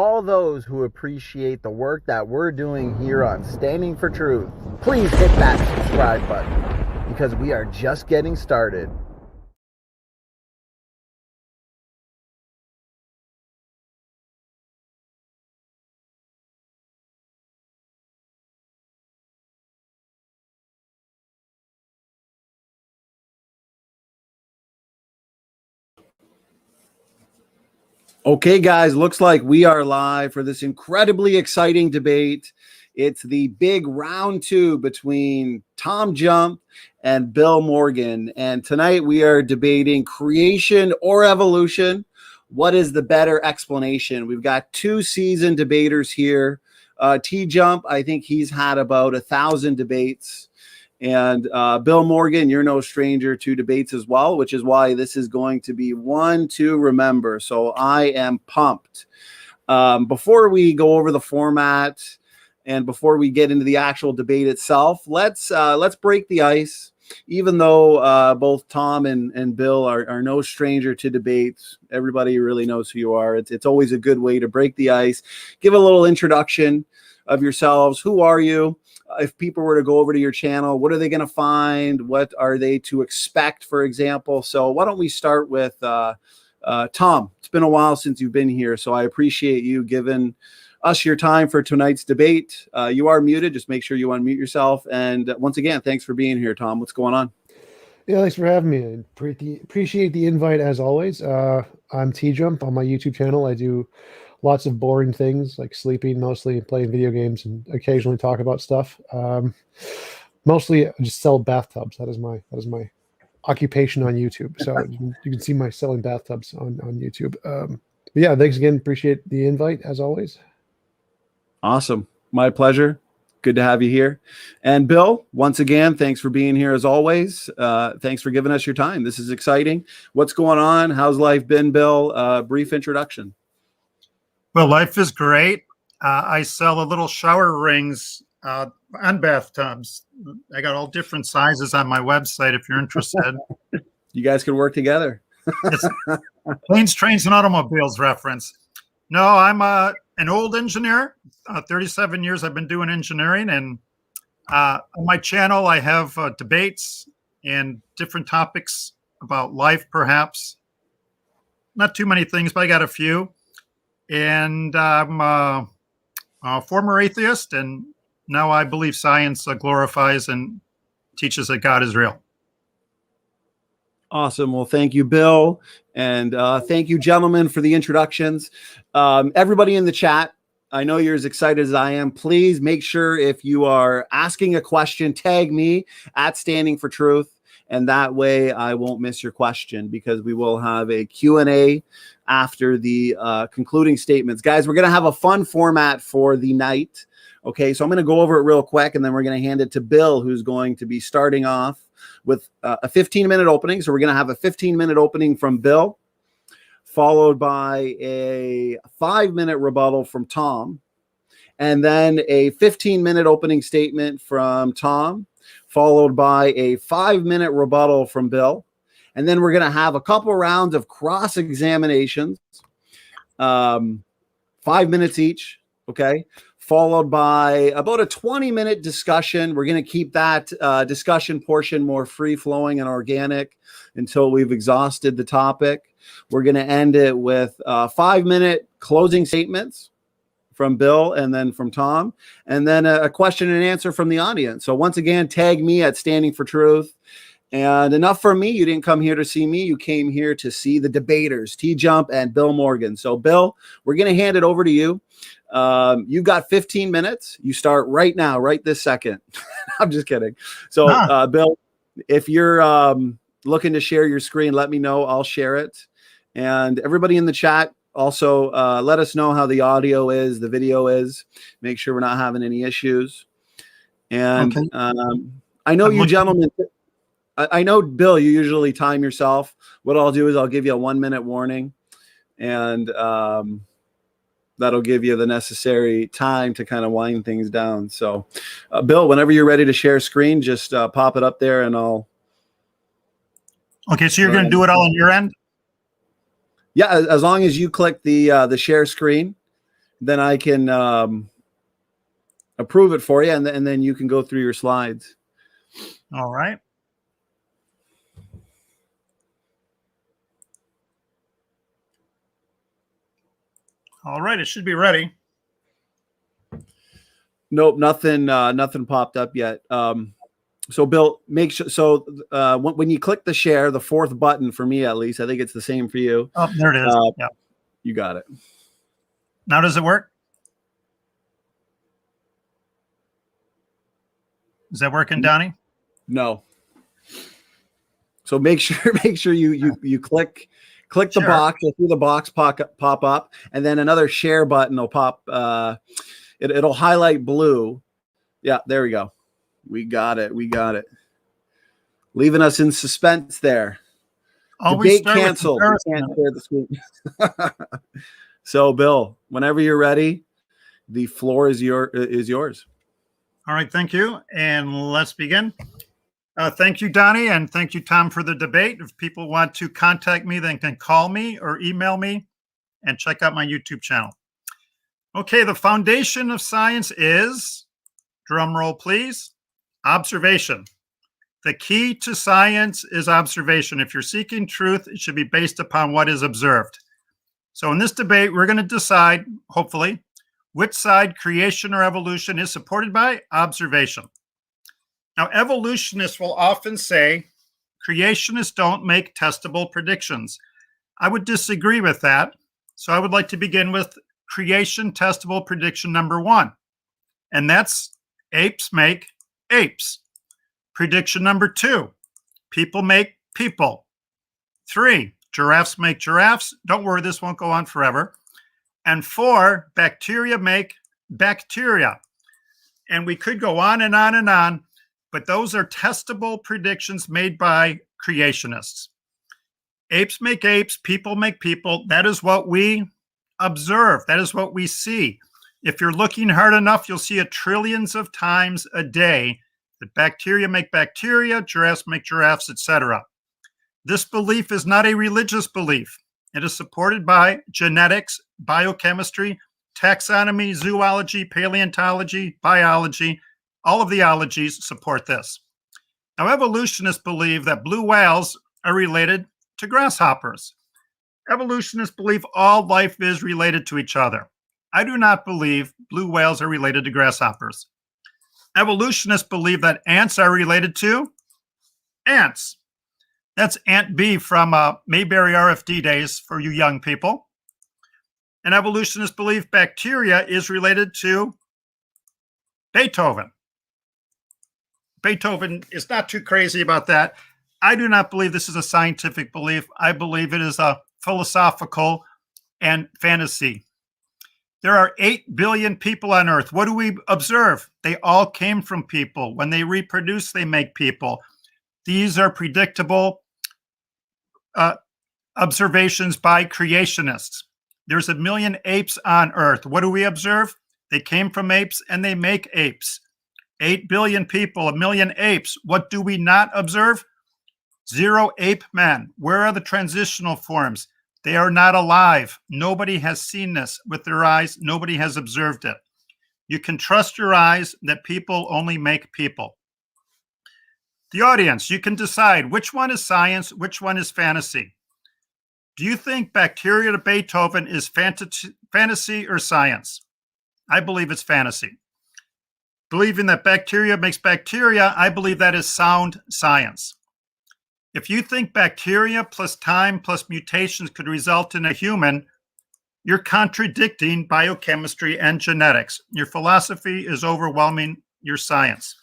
all those who appreciate the work that we're doing here on Standing for Truth, please hit that subscribe button because we are just getting started. Okay, guys, looks like we are live for this incredibly exciting debate. It's the big round two between TJump and Bill Morgan. And tonight we are debating creation or evolution. What is the better explanation? We've got two seasoned debaters here. TJump, I think he's had about 1,000 debates. And Bill Morgan, you're no stranger to debates as well, which is why this is going to be one to remember. So I am pumped. Before we go over the format and before we get into the actual debate itself, let's break the ice. Even though both Tom and Bill are no stranger to debates, everybody really knows who you are. It's always a good way to break the ice. Give a little introduction of yourselves. Who are you? If people were to go over to your channel, what are they going to find? What are they to expect, for example? So why don't we start with Tom? It's been a while since you've been here, so I appreciate you giving us your time for tonight's debate. You are muted. Just make sure you unmute yourself. And once again, thanks for being here, Tom. What's going on? Yeah, thanks for having me. I appreciate the invite as always. I'm TJump on my YouTube channel. I do lots of boring things like sleeping mostly, playing video games, and occasionally talk about stuff. Mostly I just sell bathtubs. That is my occupation on YouTube. So you can see my selling bathtubs on YouTube. But yeah, thanks again. Appreciate the invite as always. Awesome. My pleasure. Good to have you here. And Bill, once again, thanks for being here as always. Thanks for giving us your time. This is exciting. What's going on? How's life been, Bill? Brief introduction. Well, life is great. I sell a little shower rings and bathtubs. I got all different sizes on my website if you're interested. You guys can work together. It's planes, trains, and automobiles reference. No, I'm an old engineer. 37 years I've been doing engineering. And on my channel, I have debates and different topics about life, perhaps. Not too many things, but I got a few. And I'm a former atheist, and now I believe science glorifies and teaches that God is real. Awesome. Well, thank you, Bill. And thank you, gentlemen, for the introductions. Everybody in the chat, I know you're as excited as I am. Please make sure if you are asking a question, tag me at Standing for Truth. And that way I won't miss your question because we will have a Q&A after the concluding statements. Guys, we're going to have a fun format for the night. Okay, so I'm going to go over it real quick, and then we're going to hand it to Bill, who's going to be starting off with a 15-minute opening. So we're going to have a 15-minute opening from Bill, followed by a 5-minute rebuttal from Tom, and then a 15-minute opening statement from Tom, followed by a 5-minute rebuttal from Bill. And then we're going to have a couple rounds of cross-examinations, 5 minutes each, okay, followed by about a 20-minute discussion. We're going to keep that discussion portion more free-flowing and organic until we've exhausted the topic. We're going to end it with 5-minute closing statements from Bill and then from Tom, and then a question and answer from the audience. So once again, tag me at Standing for Truth. And enough for me. You didn't come here to see me. You came here to see the debaters, TJump and Bill Morgan. So Bill, we're going to hand it over to you. You've got 15 minutes. You start right now, right this second. I'm just kidding. So Bill, if you're looking to share your screen, let me know. I'll share it. And everybody in the chat, also, let us know how the audio is, the video is. Make sure we're not having any issues. And okay. I know you gentlemen, I know, Bill, you usually time yourself. What I'll do is I'll give you a 1-minute warning, and that'll give you the necessary time to kind of wind things down. So, Bill, whenever you're ready to share screen, just pop it up there, and I'll. Okay, so you're going to do it all on your end? Yeah, as long as you click the share screen, then I can approve it for you, and then you can go through your slides. All right. All right, it should be ready. Nope, nothing popped up yet. So Bill, make sure. So when you click the share, the fourth button for me at least, I think it's the same for you. Oh, there it is. Yeah, you got it. Now does it work? Is that working, Donnie? No. So make sure you click the box. You'll see the box pop up, and then another share button will pop. It'll highlight blue. Yeah, there we go. We got it. Leaving us in suspense there. Always Debate canceled. We can't share the screen. So, Bill, whenever you're ready, the floor is yours. All right, thank you, and let's begin. Thank you, Donnie, and thank you, Tom, for the debate. If people want to contact me, they can call me or email me, and check out my YouTube channel. Okay, the foundation of science is, drum roll please, observation. The key to science is observation. If you're seeking truth, it should be based upon what is observed. So in this debate, we're going to decide, hopefully, which side, creation or evolution, is supported by observation. Now, evolutionists will often say creationists don't make testable predictions. I would disagree with that. So I would like to begin with creation testable prediction number 1. And that's apes make apes. Prediction number 2, people make people. 3, giraffes make giraffes. Don't worry, this won't go on forever. And 4, bacteria make bacteria. And we could go on and on and on, but those are testable predictions made by creationists. Apes make apes, people make people. That is what we observe. That is what we see. If you're looking hard enough, you'll see it trillions of times a day that bacteria make bacteria, giraffes make giraffes, etc. This belief is not a religious belief. It is supported by genetics, biochemistry, taxonomy, zoology, paleontology, biology. All of the ologies support this. Now, evolutionists believe that blue whales are related to grasshoppers. Evolutionists believe all life is related to each other. I do not believe blue whales are related to grasshoppers. Evolutionists believe that ants are related to ants. That's Ant B from Mayberry RFD days for you young people. And evolutionists believe bacteria is related to Beethoven. Beethoven is not too crazy about that. I do not believe this is a scientific belief. I believe it is a philosophical and fantasy. There are 8 billion people on Earth. What do we observe? They all came from people. When they reproduce, they make people. These are predictable observations by creationists. There's 1 million apes on Earth. What do we observe? They came from apes and they make apes. 8 billion people, 1 million apes. What do we not observe? 0 ape men. Where are the transitional forms? They are not alive. Nobody has seen this with their eyes. Nobody has observed it. You can trust your eyes that people only make people. The audience, you can decide which one is science, which one is fantasy. Do you think bacteria to Beethoven is fantasy or science? I believe it's fantasy. Believing that bacteria makes bacteria, I believe that is sound science. If you think bacteria plus time plus mutations could result in a human, you're contradicting biochemistry and genetics. Your philosophy is overwhelming your science.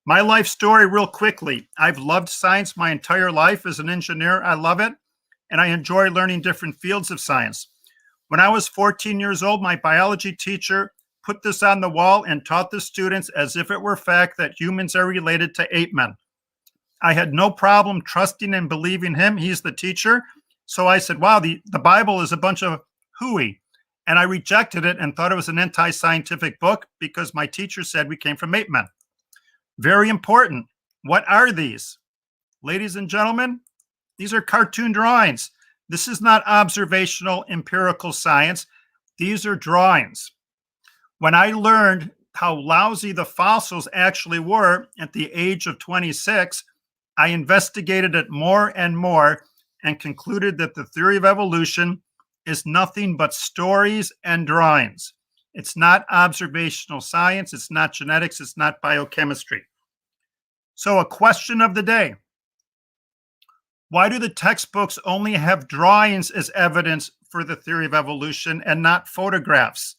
My life story real quickly. I've loved science my entire life. As an engineer, I love it, and I enjoy learning different fields of science. When I was 14 years old, my biology teacher put this on the wall and taught the students as if it were fact that humans are related to ape men. I had no problem trusting and believing him. He's the teacher. So I said, wow, the Bible is a bunch of hooey. And I rejected it and thought it was an anti-scientific book because my teacher said we came from ape men. Very important. What are these? Ladies and gentlemen, these are cartoon drawings. This is not observational empirical science. These are drawings. When I learned how lousy the fossils actually were at the age of 26, I investigated it more and more and concluded that the theory of evolution is nothing but stories and drawings. It's not observational science, it's not genetics, it's not biochemistry. So a question of the day: why do the textbooks only have drawings as evidence for the theory of evolution and not photographs?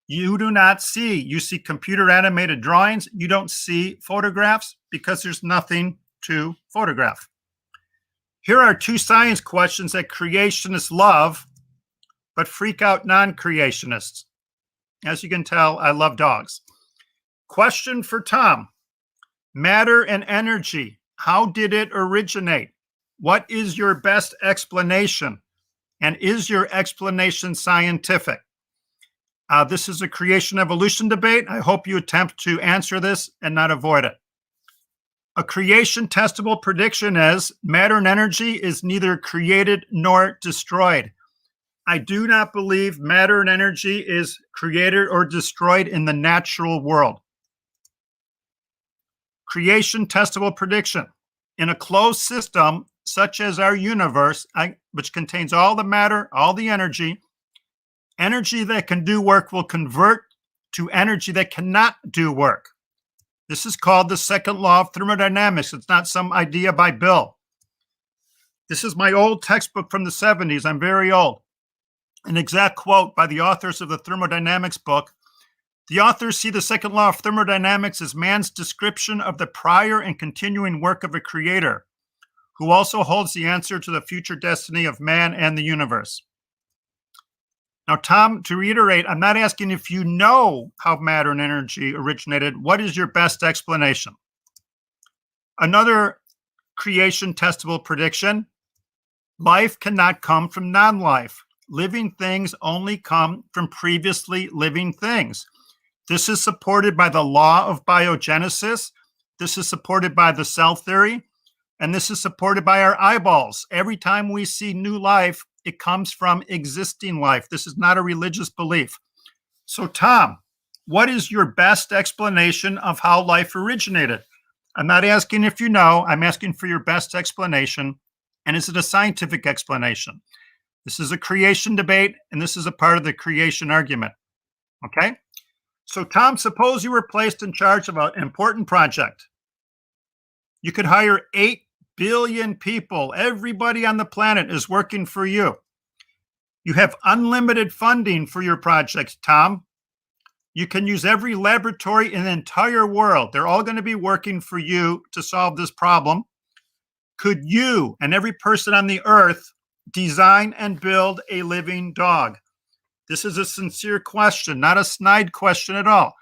You do not see, you see computer animated drawings, you don't see photographs because there's nothing to photograph. Here are two science questions that creationists love, but freak out non-creationists. As you can tell, I love dogs. Question for Tom: matter and energy, how did it originate? What is your best explanation? And is your explanation scientific? This is a creation evolution debate. I hope you attempt to answer this and not avoid it. A creation testable prediction is matter and energy is neither created nor destroyed. I do not believe matter and energy is created or destroyed in the natural world. Creation testable prediction: in a closed system such as our universe, which contains all the matter, all the energy that can do work will convert to energy that cannot do work. This is called the second law of thermodynamics. It's not some idea by Bill. This is my old textbook from the 70s. I'm very old. An exact quote by the authors of the thermodynamics book. The authors see the second law of thermodynamics as man's description of the prior and continuing work of a creator, who also holds the answer to the future destiny of man and the universe. Now, Tom, to reiterate, I'm not asking if you know how matter and energy originated. What is your best explanation? Another creation testable prediction: life cannot come from non-life. Living things only come from previously living things. This is supported by the law of biogenesis. This is supported by the cell theory. And this is supported by our eyeballs. Every time we see new life, it comes from existing life. This is not a religious belief. So, Tom, what is your best explanation of how life originated? I'm not asking if you know, I'm asking for your best explanation. And is it a scientific explanation? This is a creation debate, and this is a part of the creation argument. Okay? So, Tom, suppose you were placed in charge of an important project. You could hire 8 billion people. Everybody on the planet is working for you. You have unlimited funding for your project, Tom. You can use every laboratory in the entire world. They're all going to be working for you to solve this problem. Could you and every person on the earth design and build a living dog? This is a sincere question, not a snide question at all.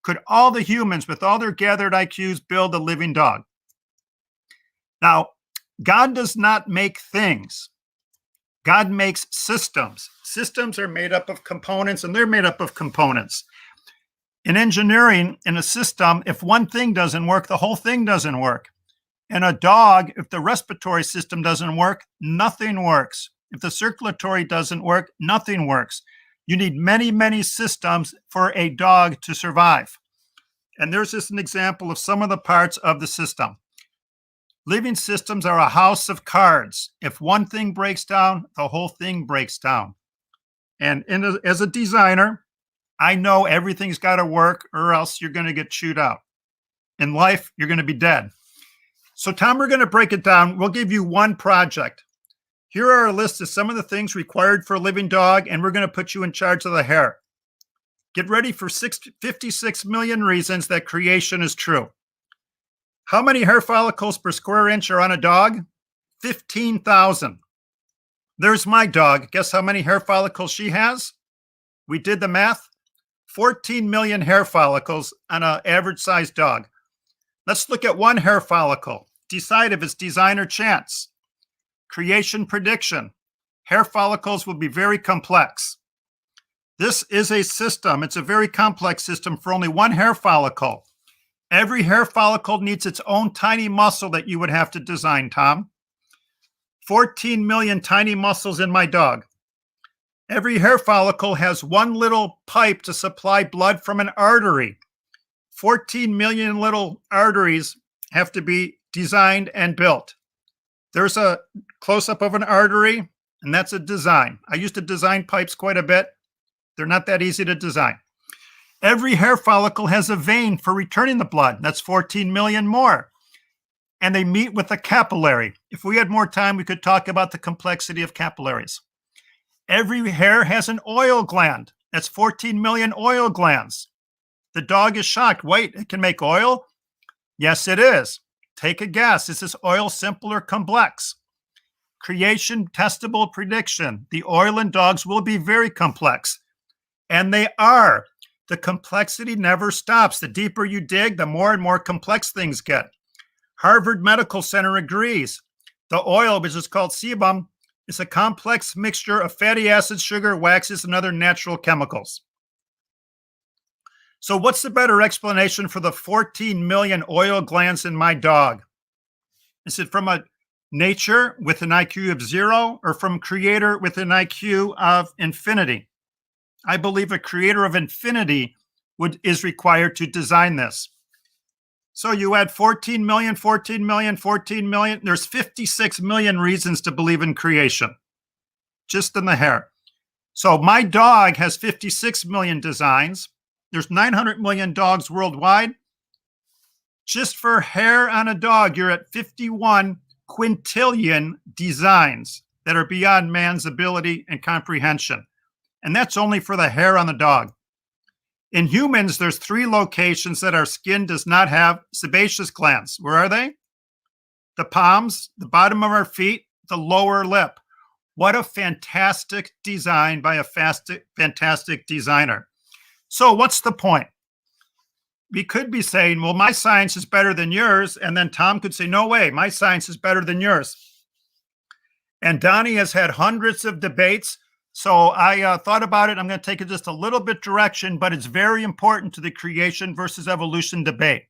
Could all the humans with all their gathered IQs build a living dog? Now, God does not make things. God makes systems. Systems are made up of components, and they're made up of components. In engineering, in a system, if one thing doesn't work, the whole thing doesn't work. In a dog, if the respiratory system doesn't work, nothing works. If the circulatory doesn't work, nothing works. You need many, many systems for a dog to survive. And there's just an example of some of the parts of the system. Living systems are a house of cards. If one thing breaks down, the whole thing breaks down. And as a designer, I know everything's got to work or else you're going to get chewed out. In life, you're going to be dead. So, Tom, we're going to break it down. We'll give you one project. Here are a list of some of the things required for a living dog, and we're going to put you in charge of the hair. Get ready for 56 million reasons that creation is true. How many hair follicles per square inch are on a dog? 15,000. There's my dog. Guess how many hair follicles she has? We did the math. 14 million hair follicles on an average sized dog. Let's look at one hair follicle. Decide if it's design or chance. Creation prediction. Hair follicles will be very complex. This is a system. It's a very complex system for only one hair follicle. Every hair follicle needs its own tiny muscle that you would have to design, Tom. 14 million tiny muscles in my dog. Every hair follicle has one little pipe to supply blood from an artery. 14 million little arteries have to be designed and built. There's a close-up of an artery, and that's a design. I used to design pipes quite a bit. They're not that easy to design. Every hair follicle has a vein for returning the blood. That's 14 million more. And they meet with a capillary. If we had more time, we could talk about the complexity of capillaries. Every hair has an oil gland. That's 14 million oil glands. The dog is shocked. Wait, it can make oil? Yes, it is. Take a guess. Is this oil simple or complex? Creation, testable, prediction. The oil in dogs will be very complex. And they are. The complexity never stops. The deeper you dig, the more and more complex things get. Harvard Medical Center agrees. The oil, which is called sebum, is a complex mixture of fatty acids, sugar, waxes, and other natural chemicals. So what's the better explanation for the 14 million oil glands in my dog? Is it from a nature with an IQ of 0 or from creator with an IQ of infinity? I believe a creator of infinity is required to design this. So you add 14 million, 14 million, 14 million. There's 56 million reasons to believe in creation, just in the hair. So my dog has 56 million designs. There's 900 million dogs worldwide. Just for hair on a dog, you're at 51 quintillion designs that are beyond man's ability and comprehension. And that's only for the hair on the dog. In humans, there's 3 locations that our skin does not have sebaceous glands. Where are they? The palms, the bottom of our feet, the lower lip. What a fantastic design by a fantastic designer. So what's the point? We could be saying, well, my science is better than yours. And then Tom could say, no way, my science is better than yours. And Donnie has had hundreds of debates. So I thought about it. I'm going to take it just a little bit direction, but it's very important to the creation versus evolution debate.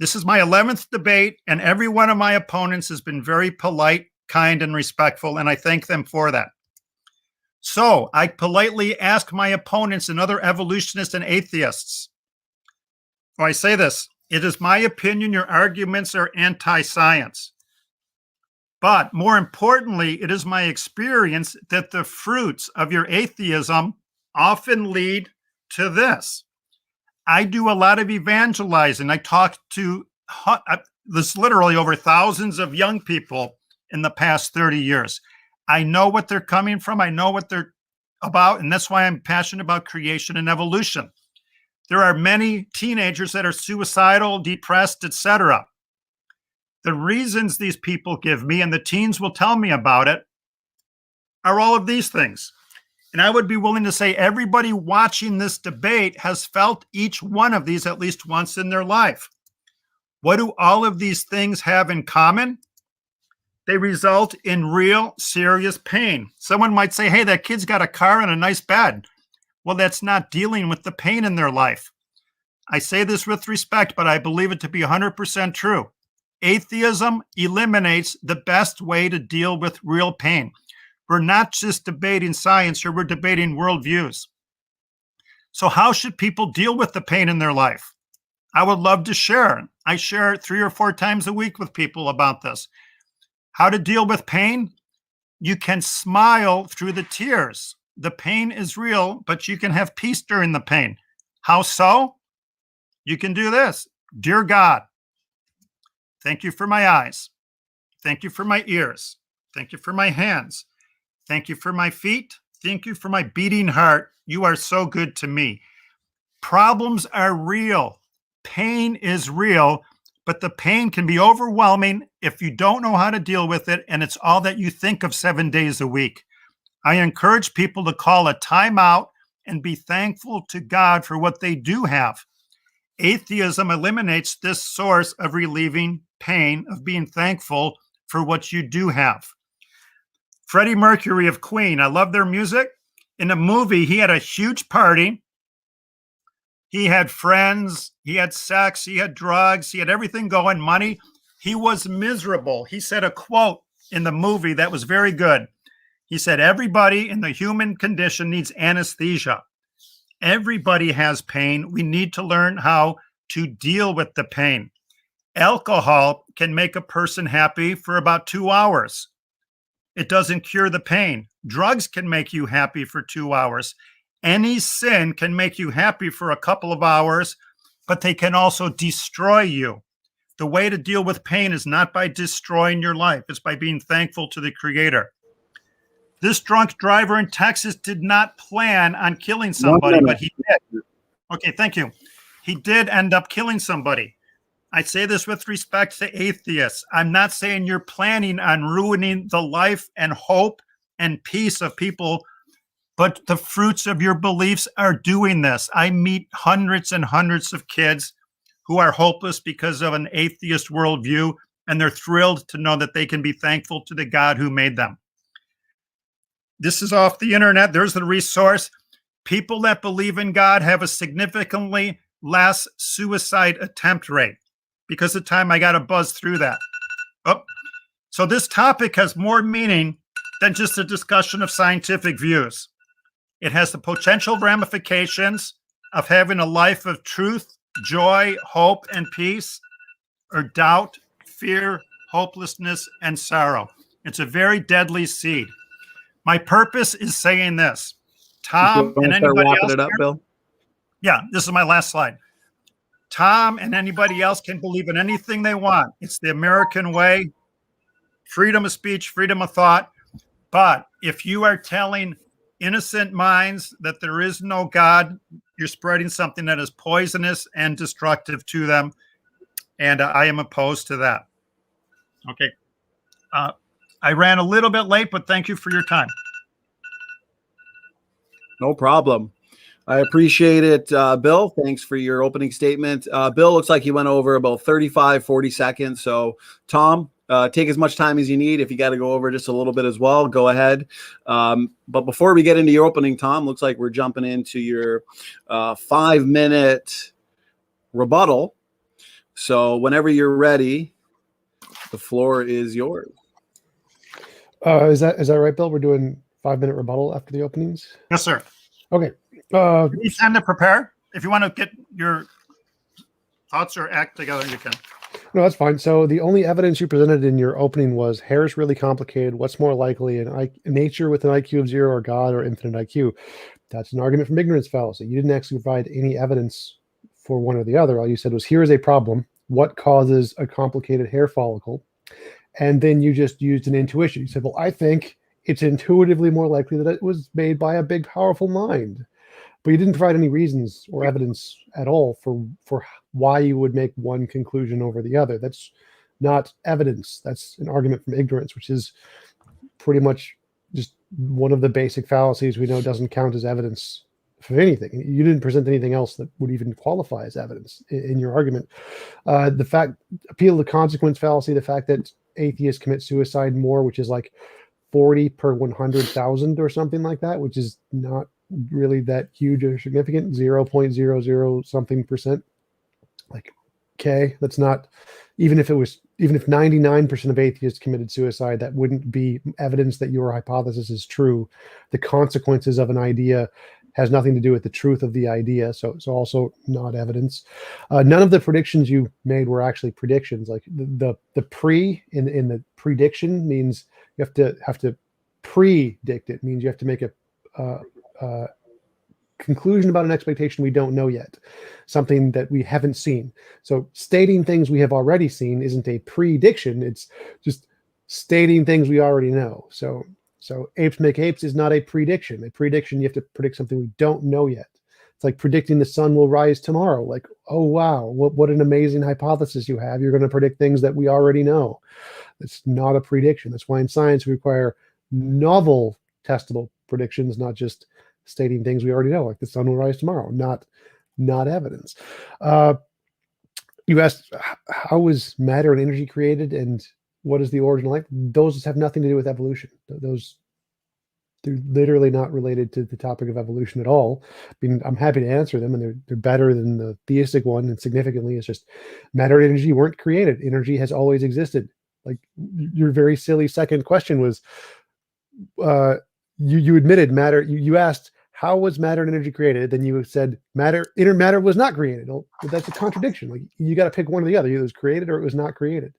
This is my 11th debate, and every one of my opponents has been very polite, kind, and respectful, and I thank them for that. So I politely ask my opponents and other evolutionists and atheists, or I say this, it is my opinion your arguments are anti-science. But more importantly, it is my experience that the fruits of your atheism often lead to this. I do a lot of evangelizing. I talk to this literally over thousands of young people in the past 30 years. I know what they're coming from. I know what they're about. And that's why I'm passionate about creation and evolution. There are many teenagers that are suicidal, depressed, etc. The reasons these people give me, and the teens will tell me about it, are all of these things. And I would be willing to say everybody watching this debate has felt each one of these at least once in their life. What do all of these things have in common? They result in real serious pain. Someone might say, hey, that kid's got a car and a nice bed. Well, that's not dealing with the pain in their life. I say this with respect, but I believe it to be 100% true. Atheism eliminates the best way to deal with real pain. We're not just debating science here, we're debating worldviews. So how should people deal with the pain in their life? I would love to share. I share 3 or 4 times a week with people about this. How to deal with pain? You can smile through the tears. The pain is real, but you can have peace during the pain. How so? You can do this. Dear God, thank you for my eyes. Thank you for my ears. Thank you for my hands. Thank you for my feet. Thank you for my beating heart. You are so good to me. Problems are real. Pain is real, but the pain can be overwhelming if you don't know how to deal with it, and it's all that you think of 7 days a week. I encourage people to call a timeout and be thankful to God for what they do have. Atheism eliminates this source of relieving pain, of being thankful for what you do have. Freddie Mercury of Queen, I love their music. In a movie, he had a huge party. He had friends, he had sex, he had drugs, he had everything going, money. He was miserable. He said a quote in the movie that was very good. He said, everybody in the human condition needs anesthesia. Everybody has pain. We need to learn how to deal with the pain. Alcohol can make a person happy for about 2 hours. It doesn't cure the pain. Drugs can make you happy for 2 hours. Any sin can make you happy for a couple of hours, but they can also destroy you. The way to deal with pain is not by destroying your life. It's by being thankful to the Creator. This drunk driver in Texas did not plan on killing somebody, but he did. Okay, thank you. He did end up killing somebody. I say this with respect to atheists. I'm not saying you're planning on ruining the life and hope and peace of people, but the fruits of your beliefs are doing this. I meet hundreds and hundreds of kids who are hopeless because of an atheist worldview, and they're thrilled to know that they can be thankful to the God who made them. This is off the internet. There's the resource. People that believe in God have a significantly less suicide attempt rate. Because of time, I got to buzz through that. Oh, so this topic has more meaning than just a discussion of scientific views. It has the potential ramifications of having a life of truth, joy, hope, and peace, or doubt, fear, hopelessness, and sorrow. It's a very deadly seed. My purpose is saying this. Tom and anybody else. It up, Bill? Yeah, this is my last slide. Tom and anybody else can believe in anything they want. It's the American way. Freedom of speech, freedom of thought. But if you are telling innocent minds that there is no God, you're spreading something that is poisonous and destructive to them. And I am opposed to that. Okay. I ran a little bit late, but thank you for your time. No problem. I appreciate it, Bill. Thanks for your opening statement. Bill, looks like you went over about 35, 40 seconds. So, Tom, take as much time as you need. If you got to go over just a little bit as well, go ahead. But before we get into your opening, Tom, looks like we're jumping into your 5-minute rebuttal. So whenever you're ready, the floor is yours. Is that right, Bill? We're doing 5-minute rebuttal after the openings? Yes, sir. Okay. You need time to prepare. If you want to get your thoughts or act together, you can. No, that's fine. So the only evidence you presented in your opening was hair is really complicated. What's more likely, nature with an IQ of 0 or God or infinite IQ? That's an argument from ignorance fallacy. You didn't actually provide any evidence for one or the other. All you said was, here is a problem. What causes a complicated hair follicle? And then you just used an intuition. You said, well, I think it's intuitively more likely that it was made by a big, powerful mind. But you didn't provide any reasons or evidence at all for why you would make one conclusion over the other. That's not evidence. That's an argument from ignorance, which is pretty much just one of the basic fallacies we know doesn't count as evidence for anything. You didn't present anything else that would even qualify as evidence in your argument. The fact, appeal to consequence fallacy, the fact that atheists commit suicide more, which is like 40 per 100,000 or something like that, which is not really that huge or significant, 0.00 something percent. Like, okay, that's not, even if 99% of atheists committed suicide, that wouldn't be evidence that your hypothesis is true. The consequences of an idea has nothing to do with the truth of the idea, so also not evidence. None of the predictions you made were actually predictions. Like the pre in the prediction means you have to predict it. Means you have to make a conclusion about an expectation we don't know yet, something that we haven't seen. So stating things we have already seen isn't a prediction. It's just stating things we already know. So apes make apes is not a prediction. A prediction, you have to predict something we don't know yet. It's like predicting the sun will rise tomorrow. Like, oh, wow, what an amazing hypothesis you have. You're going to predict things that we already know. It's not a prediction. That's why in science we require novel testable predictions, not just stating things we already know, like the sun will rise tomorrow, not evidence. You asked, how was matter and energy created and what is the origin of life? Those have nothing to do with evolution. They're literally not related to the topic of evolution at all. I mean, I'm happy to answer them, and they're better than the theistic one, and significantly, it's just matter and energy weren't created. Energy has always existed. Like, your very silly second question was, you admitted matter. You asked, how was matter and energy created? Then you said inner matter was not created. Well, that's a contradiction. Like, you got to pick one or the other. Either it was created or it was not created.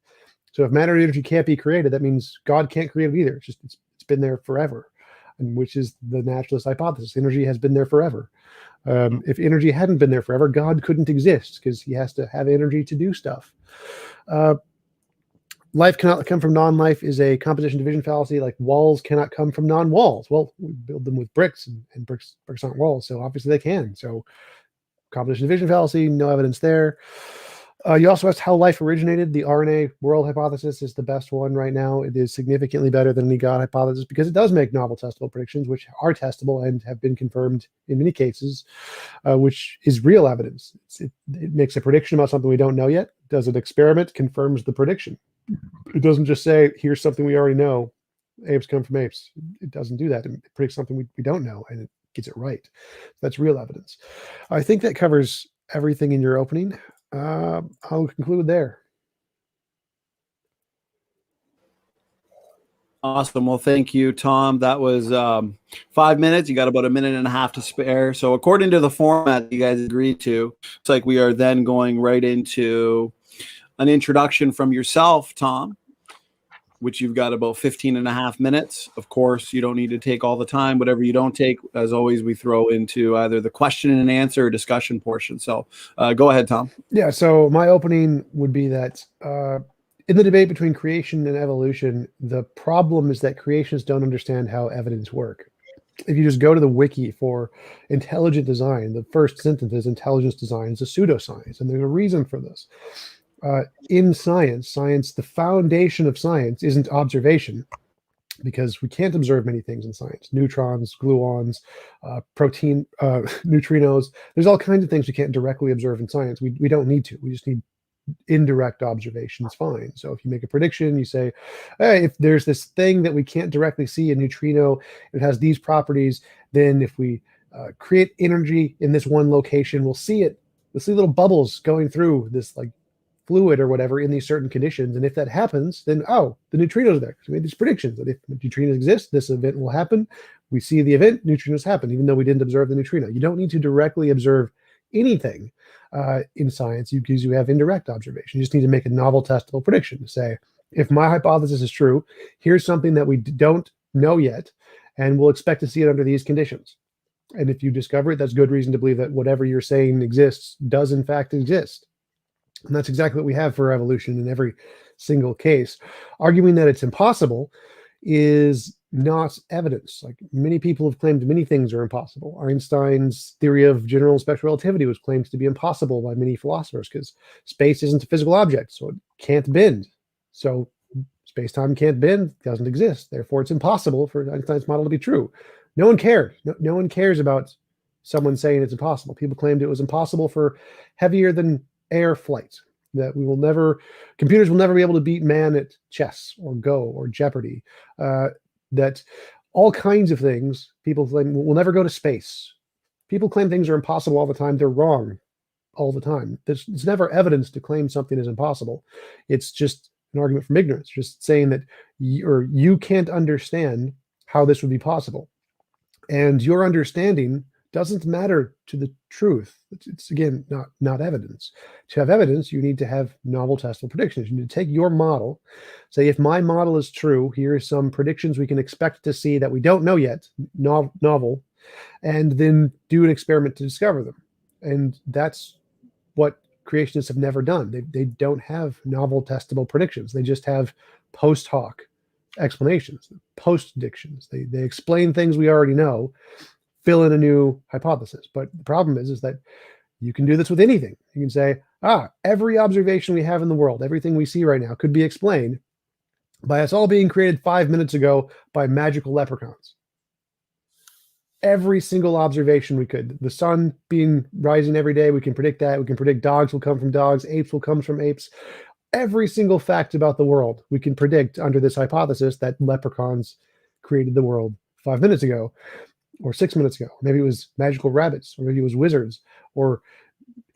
So if matter and energy can't be created, that means God can't create it either. It's been there forever, and which is the naturalist hypothesis. Energy has been there forever. If energy hadn't been there forever, God couldn't exist, because he has to have energy to do stuff. Life cannot come from non-life is a composition division fallacy. Like, walls cannot come from non-walls. Well, we build them with bricks, and bricks aren't walls, so obviously they can. So composition division fallacy, no evidence there. You also asked how life originated. The RNA world hypothesis is the best one right now. It is significantly better than the God hypothesis, because it does make novel testable predictions, which are testable and have been confirmed in many cases, which is real evidence. It makes a prediction about something we don't know yet, does an experiment, confirms the prediction. It doesn't just say, here's something we already know, apes come from apes. It doesn't do that. It predicts something we don't know, and it gets it right. That's real evidence. I think that covers everything in your opening. I'll conclude there. Awesome. Well, thank you, Tom. That was 5 minutes. You got about a minute and a half to spare. So according to the format you guys agreed to, it's like we are then going right into an introduction from yourself, Tom, which you've got about 15 and a half minutes. Of course, you don't need to take all the time. Whatever you don't take, as always, we throw into either the question and answer or discussion portion. So go ahead, Tom. Yeah, so my opening would be that in the debate between creation and evolution, the problem is that creationists don't understand how evidence work. If you just go to the wiki for intelligent design, the first sentence is intelligence design is a pseudoscience, and there's a reason for this. In science, the foundation of science isn't observation, because we can't observe many things in science. Neutrons, gluons, protein, neutrinos. There's all kinds of things we can't directly observe in science. We don't need to. We just need indirect observation. It's fine. So if you make a prediction, you say, hey, if there's this thing that we can't directly see, a neutrino, it has these properties, then if we create energy in this one location, we'll see it. We'll see little bubbles going through this, like, fluid or whatever in these certain conditions. And if that happens, then, oh, the neutrinos are there. So we made these predictions that if neutrinos exist, this event will happen. We see the event, neutrinos happen, even though we didn't observe the neutrino. You don't need to directly observe anything in science, because you have indirect observation. You just need to make a novel testable prediction to say, if my hypothesis is true, here's something that we don't know yet, and we'll expect to see it under these conditions. And if you discover it, that's good reason to believe that whatever you're saying exists does in fact exist. And that's exactly what we have for evolution in every single case. Arguing that it's impossible is not evidence. Like, many people have claimed many things are impossible. Einstein's theory of general and special relativity was claimed to be impossible by many philosophers, because space isn't a physical object, so it can't bend. So space-time can't bend, doesn't exist. Therefore, it's impossible for Einstein's model to be true. No one cared. No one cares about someone saying it's impossible. People claimed it was impossible for heavier than air flight, that computers will never be able to beat man at chess or Go or Jeopardy, that all kinds of things people claim will never go to space. People claim things are impossible all the time. They're wrong all the time. It's never evidence to claim something is impossible. It's just an argument from ignorance, just saying that you can't understand how this would be possible. And your understanding doesn't matter to the truth. It's again, not evidence. To have evidence, you need to have novel testable predictions. You need to take your model, say, if my model is true, here are some predictions we can expect to see that we don't know yet, novel, and then do an experiment to discover them. And that's what creationists have never done. They don't have novel testable predictions. They just have post hoc explanations, post predictions. They explain things we already know, fill in a new hypothesis. But the problem is that you can do this with anything. You can say, every observation we have in the world, everything we see right now could be explained by us all being created 5 minutes ago by magical leprechauns. Every single observation we could. The sun being rising every day, we can predict that. We can predict dogs will come from dogs, apes will come from apes. Every single fact about the world we can predict under this hypothesis that leprechauns created the world 5 minutes ago. Or 6 minutes ago. Maybe it was magical rabbits, or maybe it was wizards, or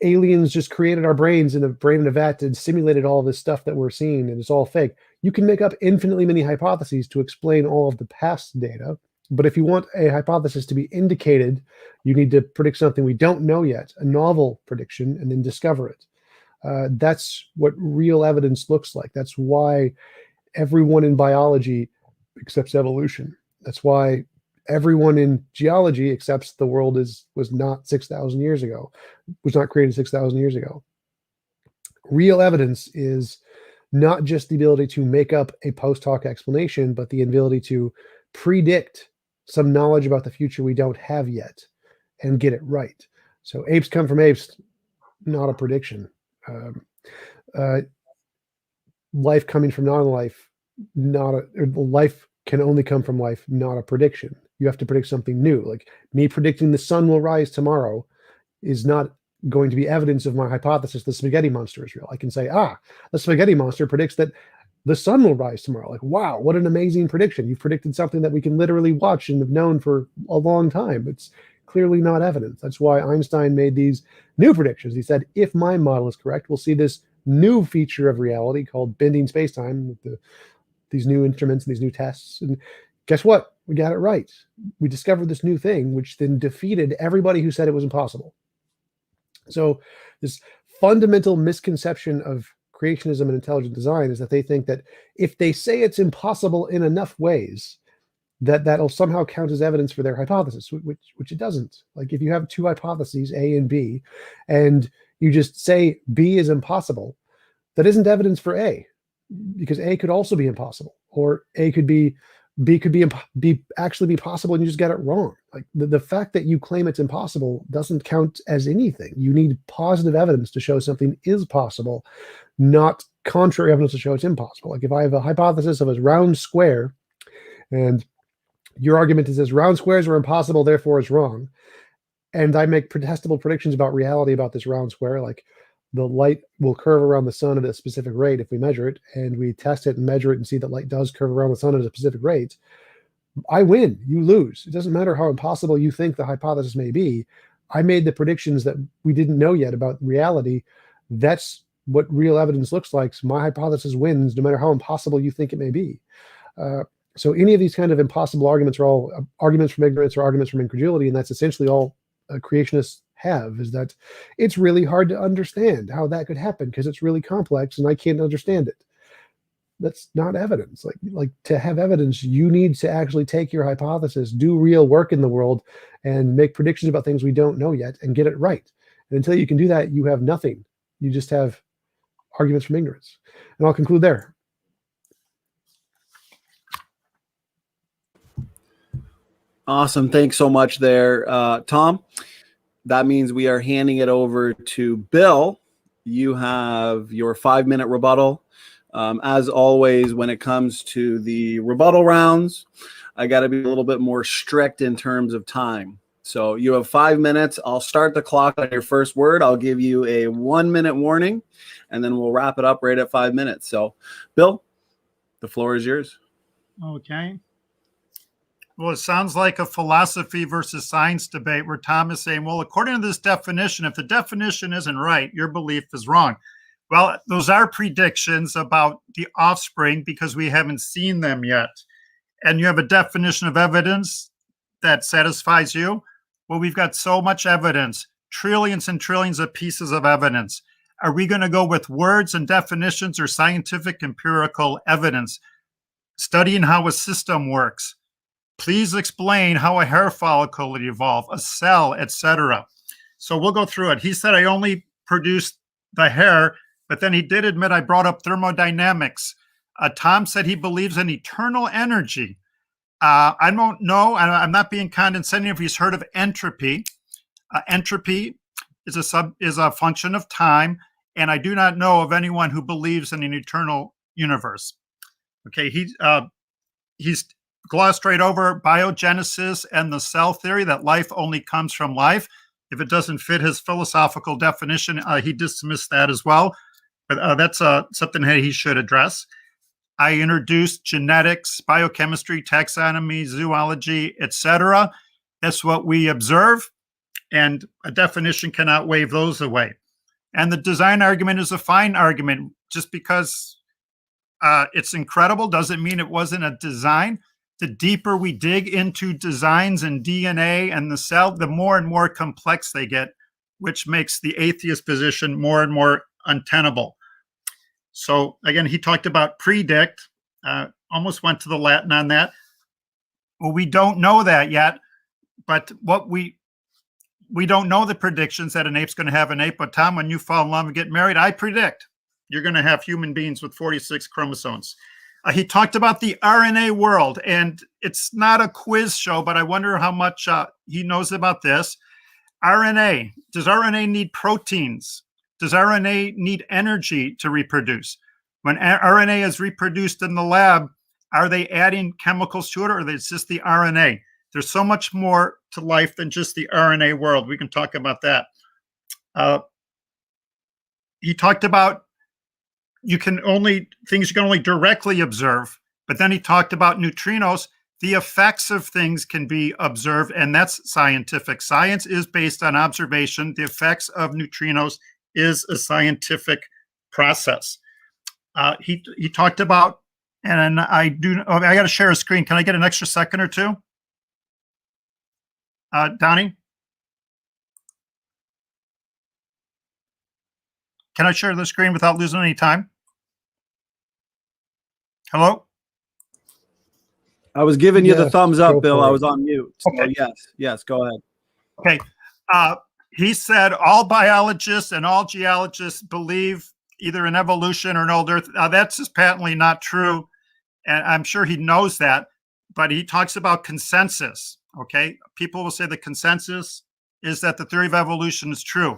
aliens just created our brains in a brain in a vat and simulated all this stuff that we're seeing and it's all fake. You can make up infinitely many hypotheses to explain all of the past data. But if you want a hypothesis to be indicated, you need to predict something we don't know yet, a novel prediction, and then discover it. That's what real evidence looks like. That's why everyone in biology accepts evolution. That's why everyone in geology accepts the world was not 6,000 years ago, was not created 6,000 years ago. Real evidence is not just the ability to make up a post hoc explanation, but the ability to predict some knowledge about the future we don't have yet and get it right. So apes come from apes, not a prediction. Life coming from non-life, life can only come from life, not a prediction. You have to predict something new. Like me predicting the sun will rise tomorrow is not going to be evidence of my hypothesis the spaghetti monster is real. I can say, the spaghetti monster predicts that the sun will rise tomorrow. Like, wow, what an amazing prediction. You've predicted something that we can literally watch and have known for a long time. It's clearly not evidence. That's why Einstein made these new predictions. He said, if my model is correct, we'll see this new feature of reality called bending spacetime with these new instruments and these new tests. And guess what? We got it right. We discovered this new thing, which then defeated everybody who said it was impossible. So this fundamental misconception of creationism and intelligent design is that they think that if they say it's impossible in enough ways, that'll somehow count as evidence for their hypothesis, which it doesn't. Like if you have two hypotheses, A and B, and you just say B is impossible, that isn't evidence for A, because A could also be impossible, or B could be actually be possible and you just got it wrong. Like the fact that you claim it's impossible doesn't count as anything. You need positive evidence to show something is possible, not contrary evidence to show it's impossible. Like if I have a hypothesis of a round square and your argument is round squares are impossible, therefore it's wrong, and I make testable predictions about reality about this round square, like the light will curve around the sun at a specific rate if we measure it, and we test it and measure it and see that light does curve around the sun at a specific rate, I win, you lose. It doesn't matter how impossible you think the hypothesis may be. I made the predictions that we didn't know yet about reality. That's what real evidence looks like. So my hypothesis wins no matter how impossible you think it may be. So any of these kind of impossible arguments are all arguments from ignorance or arguments from incredulity, and that's essentially all creationists have, is that it's really hard to understand how that could happen because it's really complex and I can't understand it. That's not evidence. Like to have evidence, you need to actually take your hypothesis, do real work in the world, and make predictions about things we don't know yet and get it right. And until you can do that, you have nothing. You just have arguments from ignorance. And I'll conclude there. Awesome. Thanks so much there, Tom. That means we are handing it over to Bill. You have your 5-minute rebuttal. As always, when it comes to the rebuttal rounds, I got to be a little bit more strict in terms of time. So you have 5 minutes. I'll start the clock on your first word. I'll give you a 1-minute warning, and then we'll wrap it up right at 5 minutes. So, Bill, the floor is yours. Okay. Well, it sounds like a philosophy versus science debate where Tom is saying, well, according to this definition, if the definition isn't right, your belief is wrong. Well, those are predictions about the offspring because we haven't seen them yet. And you have a definition of evidence that satisfies you. Well, we've got so much evidence, trillions and trillions of pieces of evidence. Are we going to go with words and definitions or scientific empirical evidence? Studying how a system works. Please explain how a hair follicle would evolve, a cell, etc. So we'll go through it. He said I only produced the hair, but then he did admit I brought up thermodynamics. Tom said he believes in eternal energy. I don't know. I'm not being condescending if he's heard of entropy. Entropy is a function of time, and I do not know of anyone who believes in an eternal universe. Okay, he's glossed right over biogenesis and the cell theory that life only comes from life. If it doesn't fit his philosophical definition, he dismissed that as well. But that's something that he should address. I introduced genetics, biochemistry, taxonomy, zoology, etc. That's what we observe. and a definition cannot waive those away. And the design argument is a fine argument. Just because it's incredible doesn't mean it wasn't a design. The deeper we dig into designs and DNA and the cell, the more and more complex they get, which makes the atheist position more and more untenable. So again, he talked about predict, almost went to the Latin on that. Well, we don't know that yet, but what we don't know the predictions that an ape's going to have an ape. But Tom, when you fall in love and get married, I predict you're going to have human beings with 46 chromosomes. He talked about the RNA world, and it's not a quiz show, but I wonder how much he knows about this. RNA, does RNA need proteins? Does RNA need energy to reproduce? When RNA is reproduced in the lab, are they adding chemicals to it, or is just the RNA? There's so much more to life than just the RNA world. We can talk about that. He talked about things you can only directly observe, but then he talked about neutrinos. The effects of things can be observed, and that's scientific. Science is based on observation. The effects of neutrinos is a scientific process. He talked about, and I got to share a screen. Can I get an extra second or two? Donnie? Can I share the screen without losing any time? Hello? I was giving you the Yes, thumbs up, go Bill. for I it. was on mute. So Okay. yes, go ahead. Okay. He said all biologists and all geologists believe either in evolution or an old Earth. That's just patently not true, and I'm sure he knows that, but he talks about consensus, okay? People will say the consensus is that the theory of evolution is true.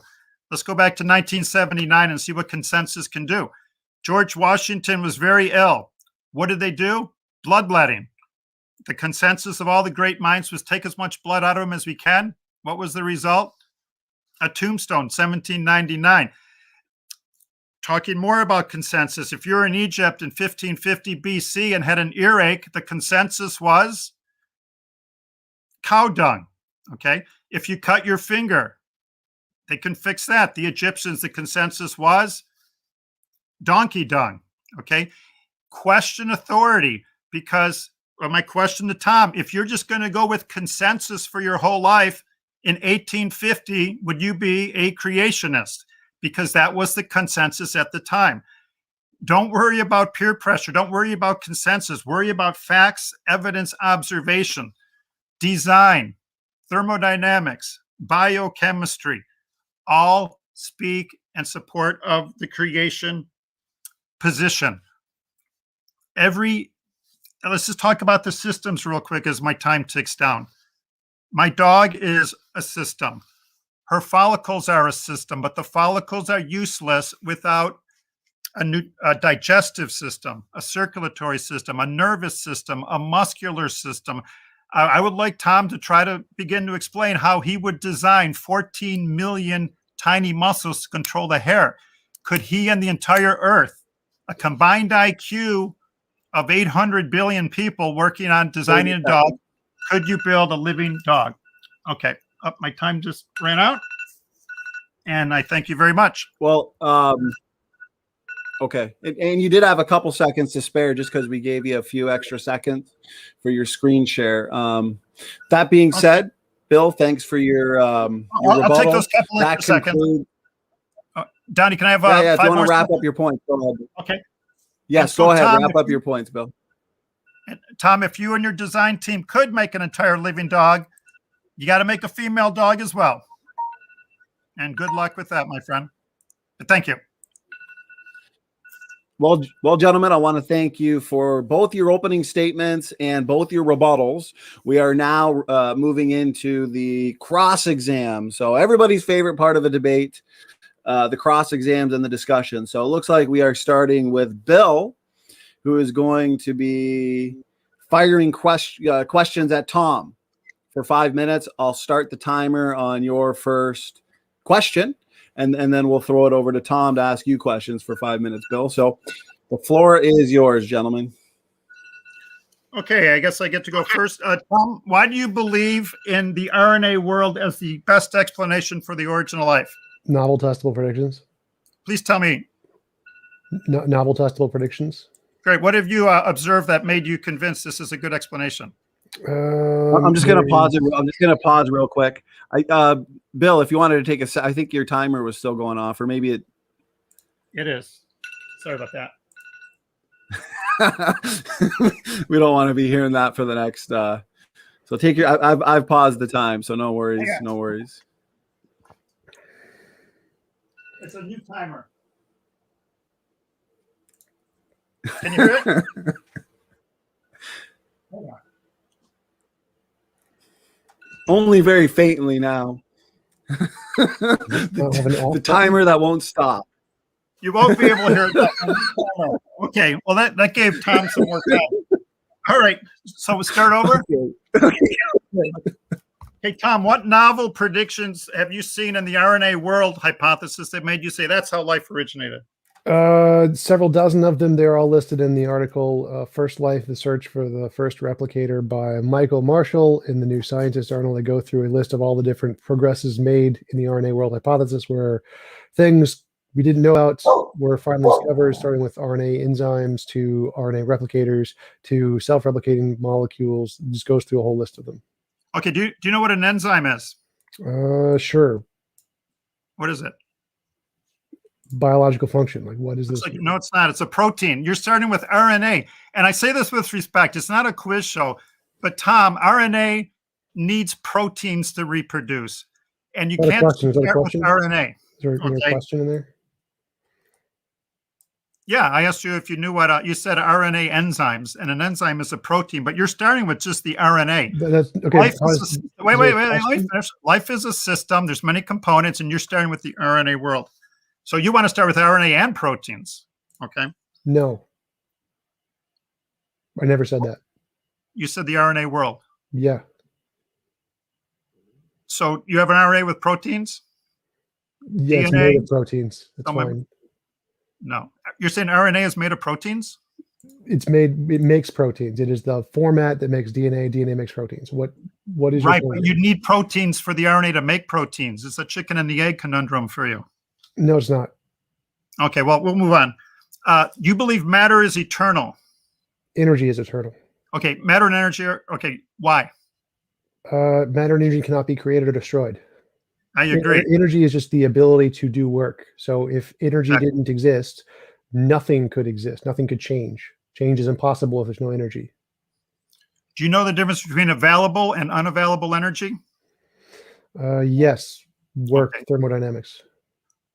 Let's go back to 1979 and see what consensus can do. George Washington was very ill. What did they do? Bloodletting. The consensus of all the great minds was take as much blood out of him as we can. What was the result? A tombstone, 1799. Talking more about consensus, if you're in Egypt in 1550 BC and had an earache, the consensus was cow dung, okay? If you cut your finger, they can fix that. The Egyptians, the consensus was donkey dung, okay? Question authority, because my question to Tom, if you're just going to go with consensus for your whole life, in 1850, would you be a creationist? Because that was the consensus at the time. Don't worry about peer pressure. Don't worry about consensus. Worry about facts, evidence, observation, design, thermodynamics, biochemistry. All speak and support of the creation position. Let's just talk about the systems real quick as my time ticks down. My dog is a system. Her follicles are a system, but the follicles are useless without a digestive system, a circulatory system, a nervous system, a muscular system. I would like Tom to try to begin to explain how he would design 14 million tiny muscles to control the hair. Could he and the entire Earth, a combined IQ of 800 billion people working on designing a dog, could you build a living dog? Okay, my time just ran out, and I thank you very much. Well, okay. And you did have a couple seconds to spare just because we gave you a few extra seconds for your screen share. That being said, Bill, thanks for your rebuttal. I'll take those couple extra seconds. Donnie, can I have if you 5 want more to wrap seconds? up your points, go ahead. Okay. Yes, so go ahead. Tom, Wrap up your points, Bill. Tom, if you and your design team could make an entire living dog, you got to make a female dog as well. And good luck with that, my friend. But thank you. Well, gentlemen, I want to thank you for both your opening statements and both your rebuttals. We are now moving into the cross exam. So everybody's favorite part of the debate, the cross exams and the discussion. So it looks like we are starting with Bill, who is going to be firing questions at Tom for 5 minutes. I'll start the timer on your first question. And then we'll throw it over to Tom to ask you questions for 5 minutes, Bill. So the floor is yours, gentlemen. Okay, I guess I get to go first. Tom, why do you believe in the RNA world as the best explanation for the origin of life? Novel testable predictions. Please tell me. Novel testable predictions. Great. What have you observed that made you convinced this is a good explanation? I'm just going to pause it. I'm just going to pause real quick. Bill, if you wanted to take I think your timer was still going off, or maybe it. It is. Sorry about that. We don't want to be hearing that for the next. So take your. I've paused the time, so no worries. No worries. It's a new timer. Can you hear it? Hold on. Only very faintly now. the timer that won't stop. You won't be able to hear it. Okay, well that gave Tom some more time. All right, so we'll start over. Hey Tom, what novel predictions have you seen in the RNA world hypothesis that made you say that's how life originated? Several dozen of them. They're all listed in the article First Life, the Search for the First Replicator by Michael Marshall in the New Scientist article. They go through a list of all the different progresses made in the RNA world hypothesis where things we didn't know about were finally discovered, starting with RNA enzymes to RNA replicators to self-replicating molecules. It just goes through a whole list of them. Okay, do you know what an enzyme is? Sure. What is it? Biological function. Like, what is this? No, it's not. It's a protein. You're starting with RNA. And I say this with respect. It's not a quiz show. But, Tom, RNA needs proteins to reproduce. And you can't start with RNA. Is there a question in there? Yeah, I asked you if you knew what you said RNA enzymes, and an enzyme is a protein, but you're starting with just the RNA. That's okay. Wait, let me finish. Life is a system. There's many components, and you're starting with the RNA world. So you want to start with RNA and proteins, okay? No. I never said that. You said the RNA world. Yeah. So you have an RNA with proteins? Yeah, it's made of proteins. That's fine. No. You're saying RNA is made of proteins? It makes proteins. It is the format that makes DNA. DNA makes proteins. What is your right? point? But you need proteins for the RNA to make proteins. It's a chicken and the egg conundrum for you. No, it's not. Okay, well, we'll move on. You believe matter is eternal. Energy is eternal. Okay, matter and energy are, okay, why? Matter and energy cannot be created or destroyed. I agree. Energy is just the ability to do work. So if energy didn't exist, nothing could exist. Nothing could change. Change is impossible if there's no energy. Do you know the difference between available and unavailable energy? Yes. Work thermodynamics.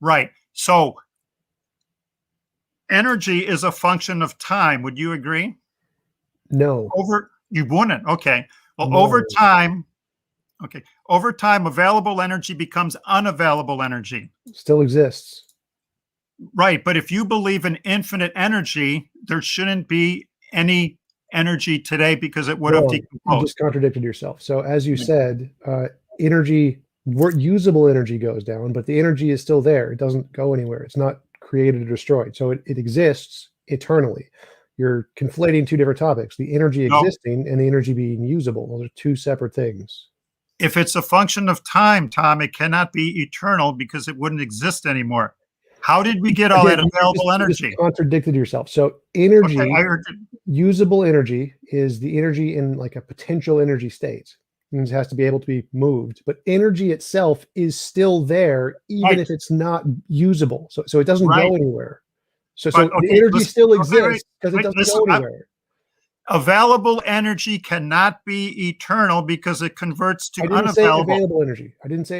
Right. So energy is a function of time. Would you agree? No. You wouldn't. Okay. Well, no. Over time, available energy becomes unavailable energy. Still exists. Right. But if you believe in infinite energy, there shouldn't be any energy today because it would have decomposed. You just contradicted yourself. So as you said, energy, usable energy goes down, but the energy is still there. It doesn't go anywhere. It's not created or destroyed. So it exists eternally. You're conflating two different topics, the energy existing and the energy being usable. Those are two separate things. If it's a function of time, Tom, it cannot be eternal because it wouldn't exist anymore. How did we get all that available energy? You contradicted yourself. So energy, usable energy is the energy in like a potential energy state. It has to be able to be moved, but energy itself is still there, even if it's not usable. So it doesn't go anywhere. So the energy still exists because it doesn't go anywhere. Available energy cannot be eternal because it converts to unavailable. I didn't say available energy.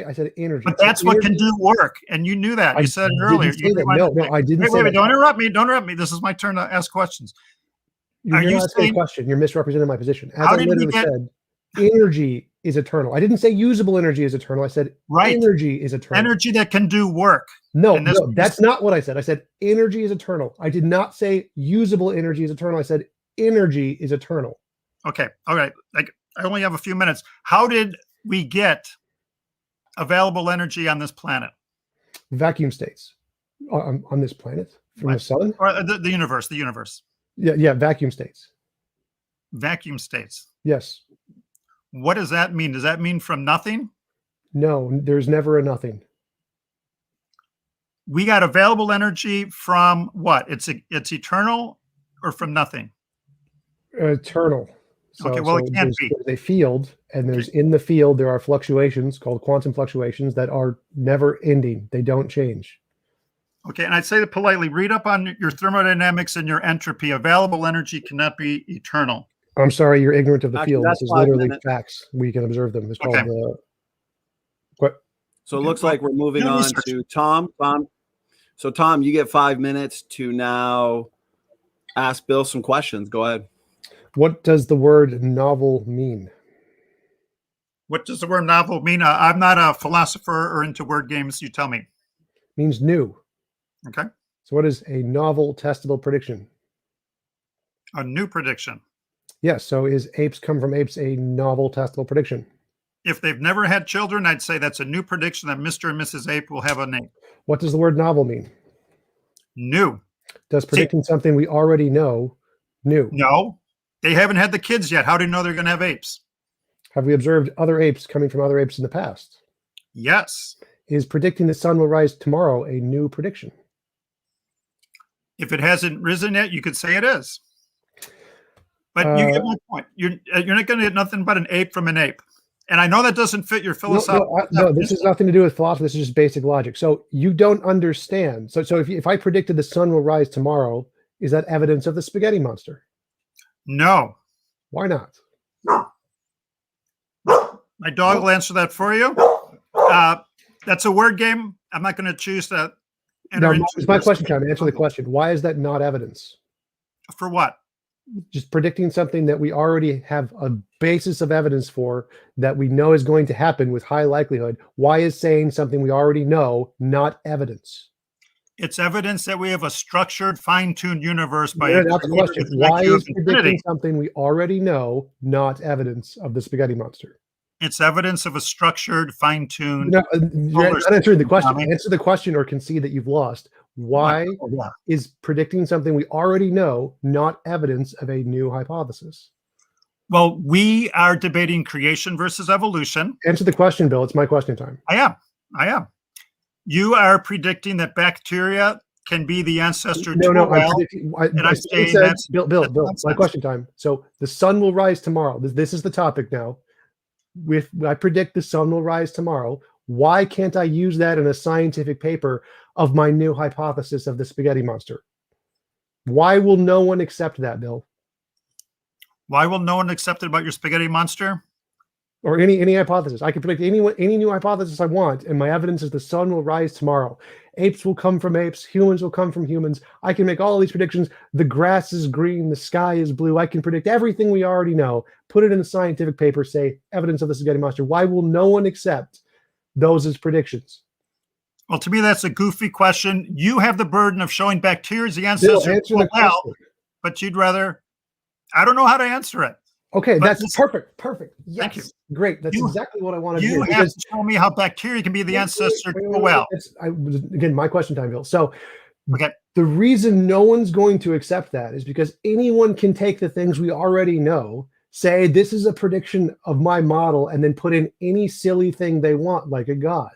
I said energy. But that's what can do work, and you knew that. You said it earlier. No, I didn't say that. Don't interrupt me. Don't interrupt me. This is my turn to ask questions. You're not asking a question. You're misrepresenting my position. As I literally said, energy is eternal. I didn't say usable energy is eternal. I said energy is eternal. Energy that can do work. No, that's not what I said. I said energy is eternal. I did not say usable energy is eternal. I said energy is eternal. Okay. All right. Like I only have a few minutes. How did we get available energy on this planet? Vacuum states on this planet from the sun or the universe. The universe. Yeah. Vacuum states. vacuum states. Yes. What does that mean? Does that mean from nothing? No, there's never a nothing. We got available energy from what? It's eternal or from nothing? Eternal. So, Okay, well, it can't be. There's a field, and there's in the field, there are fluctuations called quantum fluctuations that are never ending. They don't change. Okay, and I'd say that politely, read up on your thermodynamics and your entropy. Available energy cannot be eternal. I'm sorry, you're ignorant of the Actually, field. that's This is 5 literally minutes. facts. We can observe them. It's Okay. called what? So it looks like we're moving Do on research. to Tom. So Tom, you get 5 minutes to now ask Bill some questions. Go ahead. What does the word novel mean? What does the word novel mean? I'm not a philosopher or into word games. You tell me. Means new. Okay. So what is a novel testable prediction? A new prediction. Yes. So is apes come from apes a novel testable prediction? If they've never had children, I'd say that's a new prediction that Mr. and Mrs. Ape will have a name. What does the word novel mean? New. Does predicting something we already know new? No, they haven't had the kids yet. How do you know they're going to have apes? Have we observed other apes coming from other apes in the past? Yes. Is predicting the sun will rise tomorrow a new prediction? If it hasn't risen yet, you could say it is. But you get my point. You're not going to get nothing but an ape from an ape. And I know that doesn't fit your philosophical. No, this has nothing to do with philosophy. This is just basic logic. So you don't understand. So if I predicted the sun will rise tomorrow, is that evidence of the spaghetti monster? No. Why not? My dog will answer that for you. That's a word game. I'm not going to choose to enter No, into it's my question time. Answer the question. Why is that not evidence? For what? Just predicting something that we already have a basis of evidence for that we know is going to happen with high likelihood. Why is saying something we already know not evidence? It's evidence that we have a structured, fine-tuned universe by No, that's the question. Why is predicting infinity. something we already know not evidence of the spaghetti monster? It's evidence of a structured, fine-tuned. No, you're not answering the question. Tommy. Answer the question or concede that you've lost. Why is predicting something we already know not evidence of a new hypothesis? Well, we are debating creation versus evolution. Answer the question, Bill. It's my question time. I am. You are predicting that bacteria can be the ancestor to No, a well. I'm saying that's Bill. My question time. So the sun will rise tomorrow. This is the topic now. I predict the sun will rise tomorrow. Why can't I use that in a scientific paper of my new hypothesis of the spaghetti monster? Why will no one accept that, Bill? Why will no one accept it about your spaghetti monster? Or any hypothesis. I can predict any new hypothesis I want, and my evidence is the sun will rise tomorrow. Apes will come from apes. Humans will come from humans. I can make all these predictions. The grass is green. The sky is blue. I can predict everything we already know. Put it in a scientific paper, say evidence of the spaghetti monster. Why will no one accept those as predictions? Well, to me, that's a goofy question. You have the burden of showing bacteria is the Bill, ancestor answer to the a well, question. but you'd rather. I don't know how to answer it. Okay, But that's this- perfect. Yes, Thank you. Great. That's You- exactly what I want to You do. have to show me how bacteria can be the ancestor to a well. Again, my question time, Bill. So Okay. the reason no one's going to accept that is because anyone can take the things we already know, say this is a prediction of my model, and then put in any silly thing they want, like a god.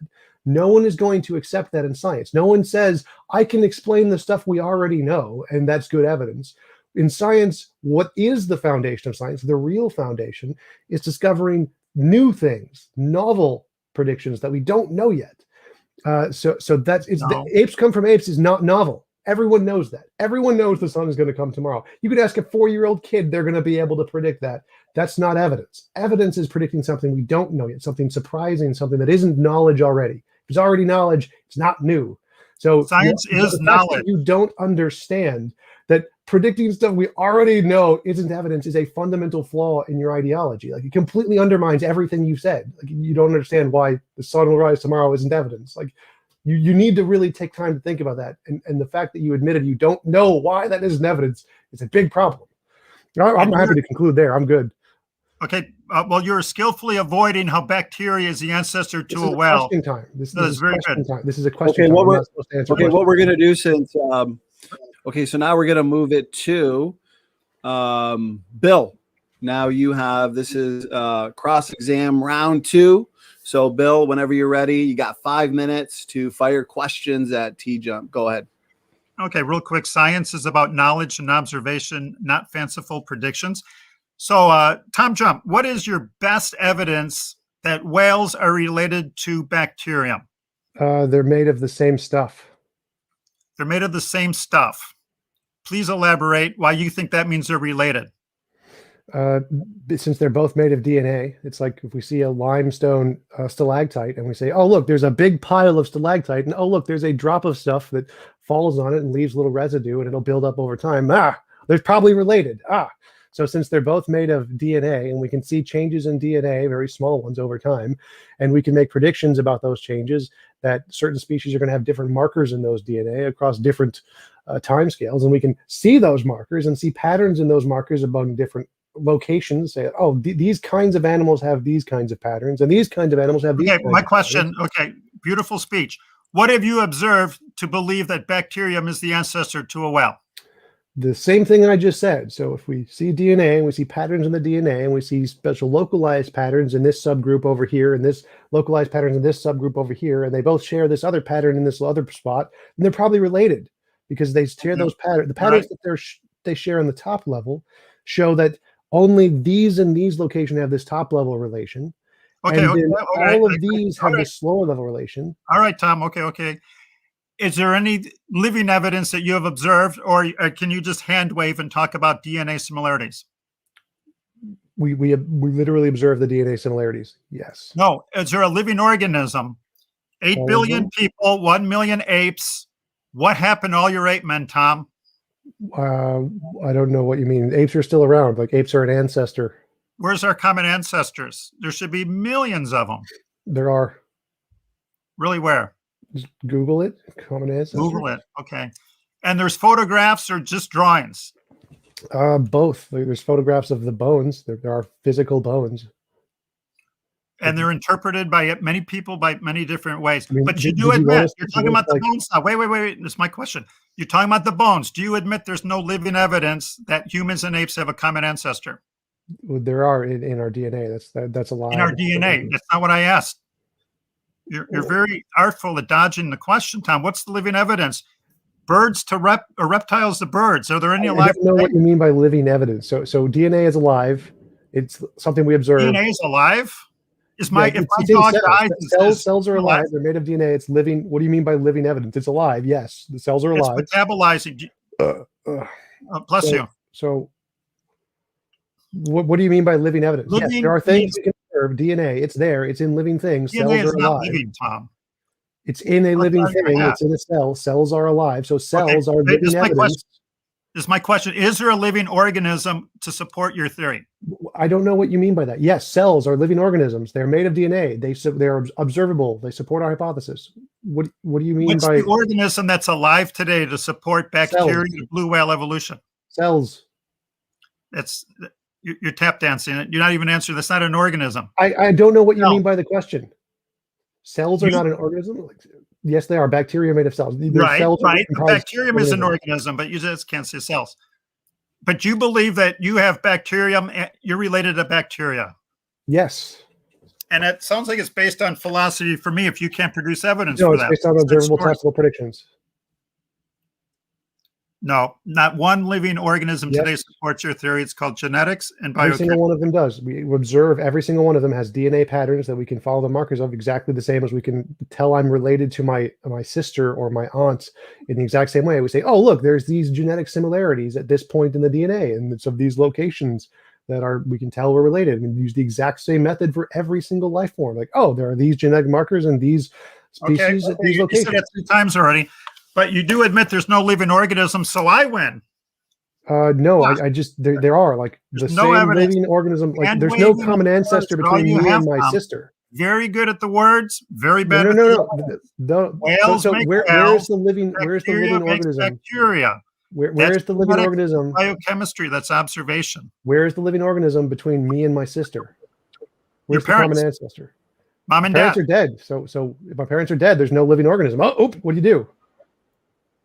No one is going to accept that in science. No one says, I can explain the stuff we already know, and that's good evidence. In science, what is the foundation of science? The real foundation is discovering new things, novel predictions that we don't know yet. So that's it's No. the apes come from apes is not novel. Everyone knows that. Everyone knows the sun is going to come tomorrow. You could ask a 4-year-old kid, they're going to be able to predict that. That's not evidence. Evidence is predicting something we don't know yet, something surprising, something that isn't knowledge already. If it's already knowledge, it's not new. So Science is the fact knowledge. that you don't understand that predicting stuff we already know isn't evidence is a fundamental flaw in your ideology. Like, it completely undermines everything you said. Like, you don't understand why the sun will rise tomorrow isn't evidence. Like, you need to really take time to think about that. And the fact that you admitted you don't know why that isn't evidence is a big problem. I'm happy to conclude there. I'm good. Okay. Well, you're skillfully avoiding how bacteria is the ancestor to a well. Question time. This That is is very question good. time. This is a question Okay, time. what I'm we're- not supposed to answer Okay, what questions. we're gonna do since okay, so now we're gonna move it to Bill. Now you have, this is cross-exam round 2. So Bill, whenever you're ready, you got 5 minutes to fire questions at TJump. Go ahead. Okay, real quick. Science is about knowledge and observation, not fanciful predictions. So TJump, what is your best evidence that whales are related to bacterium? They're made of the same stuff. They're made of the same stuff. Please elaborate why you think that means they're related. Since they're both made of DNA, it's like if we see a limestone stalactite and we say, oh, look, there's a big pile of stalactite, and oh, look, there's a drop of stuff that falls on it and leaves a little residue and it'll build up over time. They're probably related. So since they're both made of DNA and we can see changes in DNA, very small ones over time, and we can make predictions about those changes, that certain species are going to have different markers in those DNA across different timescales, and we can see those markers and see patterns in those markers among different locations. Say, oh, these kinds of animals have these kinds of patterns, and these kinds of animals have these. Okay, my question. Okay, beautiful speech. What have you observed to believe that bacterium is the ancestor to a whale? The same thing I just said. So if we see DNA and we see patterns in the DNA and we see special localized patterns in this subgroup over here and this localized patterns in this subgroup over here, and they both share this other pattern in this other spot, then they're probably related because they share those patterns. The patterns that they share on the top level show that only these and these locations have this top level relation. Okay, and all of these have this lower level relation. All right, Tom. Okay. Is there any living evidence that you have observed, or can you just hand wave and talk about DNA similarities? We literally observe the DNA similarities. Yes. No. Is there a living organism? 8 billion people, 1 million apes. What happened to all your ape men, Tom? I don't know what you mean. Apes are still around. Like apes are an ancestor. Where's our common ancestors? There should be millions of them. There are. Really, where? Just Google it. Common ancestor. Google it. Okay. And there's photographs or just drawings? Both. There's photographs of the bones. There are physical bones. And they're interpreted by many people by many different ways. I mean, but you do admit, you're talking about the bones now. Wait. This is my question. You're talking about the bones. Do you admit there's no living evidence that humans and apes have a common ancestor? There are in our DNA. That's a lie. In our DNA. That's not what I asked. You're very artful at dodging the question, Tom. What's the living evidence? Birds to or reptiles to birds. Are there any alive? I don't know what you mean by living evidence. So DNA is alive. It's something we observe. DNA is alive? If my dog dies, cells are alive. They're made of DNA. It's living. What do you mean by living evidence? It's alive. Yes, the cells are alive. It's metabolizing. Bless you. So, what do you mean by living evidence? Yes, there are things we can observe. DNA. It's there. It's in living things. DNA cells is are not alive. living, Tom. It's in a living thing. It's in a cell. Cells are alive. So cells are living evidence. This is my question. Is there a living organism to support your theory? I don't know what you mean by that. Yes, cells are living organisms. They're made of DNA. They're observable. They support our hypothesis. What do you mean What's by the organism that's alive today to support bacteria blue whale evolution? Cells. You're tap dancing. You're not even answering. That's not an organism. I don't know what you mean by the question. Cells are not an organism. Yes, they are. Bacteria made of cells. Right. The bacterium is an organism, but you just can't say cells. But you believe that you have bacterium, you're related to bacteria. Yes. And it sounds like it's based on philosophy for me if you can't produce evidence for that. No, it's based on observable, testable predictions. No, not one living organism today supports your theory. It's called genetics and biochemistry. Every single one of them does. We observe every single one of them has DNA patterns that we can follow the markers of exactly the same as we can tell I'm related to my sister or my aunt in the exact same way. We say, oh, look, there's these genetic similarities at this point in the DNA, and it's of these locations that we can tell we're related. And we use the exact same method for every single life form. Like, oh, there are these genetic markers in these species at these locations. You said that 3 times already. But you do admit there's no living organism, so I win. No, I just there are like there's the same living organism. Like there's no common ancestor between me and my sister. Very good at the words. Very bad. No. Whales so make where's the living organism? Bacteria. Where's the living organism? Biochemistry. That's observation. Where's the living organism between me and my sister? Where's the common ancestor? Mom and dad. Parents are dead. So if my parents are dead, there's no living organism. Oh, what do you do?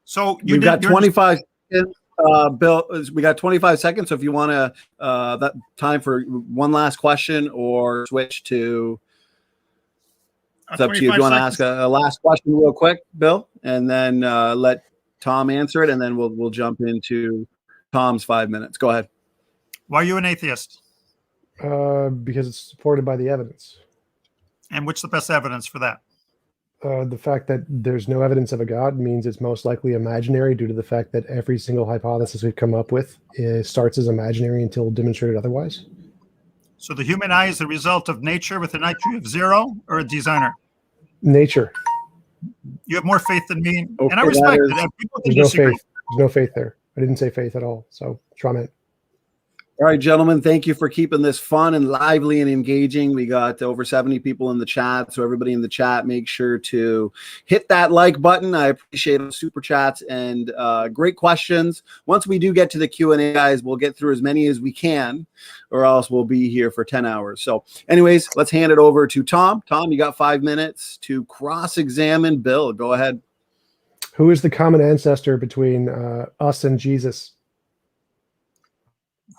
So you've got 25 seconds. Bill, we got 25 seconds. So if you want to, that time for one last question or switch to, it's up to you. If you want to ask a last question real quick, Bill, and then let Tom answer it, and then we'll jump into Tom's 5 minutes. Go ahead. Why are you an atheist? Because it's supported by the evidence. And what's the best evidence for that? The fact that there's no evidence of a God means it's most likely imaginary, due to the fact that every single hypothesis we've come up with starts as imaginary until demonstrated otherwise. So the human eye is the result of nature with an IQ of 0, or a designer? Nature. You have more faith than me, Okay, and I respect it. People can There's disagree. There's no faith there. I didn't say faith at all. So straw man. All right, gentlemen, thank you for keeping this fun and lively and engaging. We got over 70 people in the chat, so everybody in the chat, make sure to hit that like button. I appreciate the super chats and great questions. Once we do get to the Q&A, guys, we'll get through as many as we can, or else we'll be here for 10 hours. So anyways, let's hand it over to Tom. Tom, you got 5 minutes to cross-examine Bill. Go ahead. Who is the common ancestor between us and Jesus?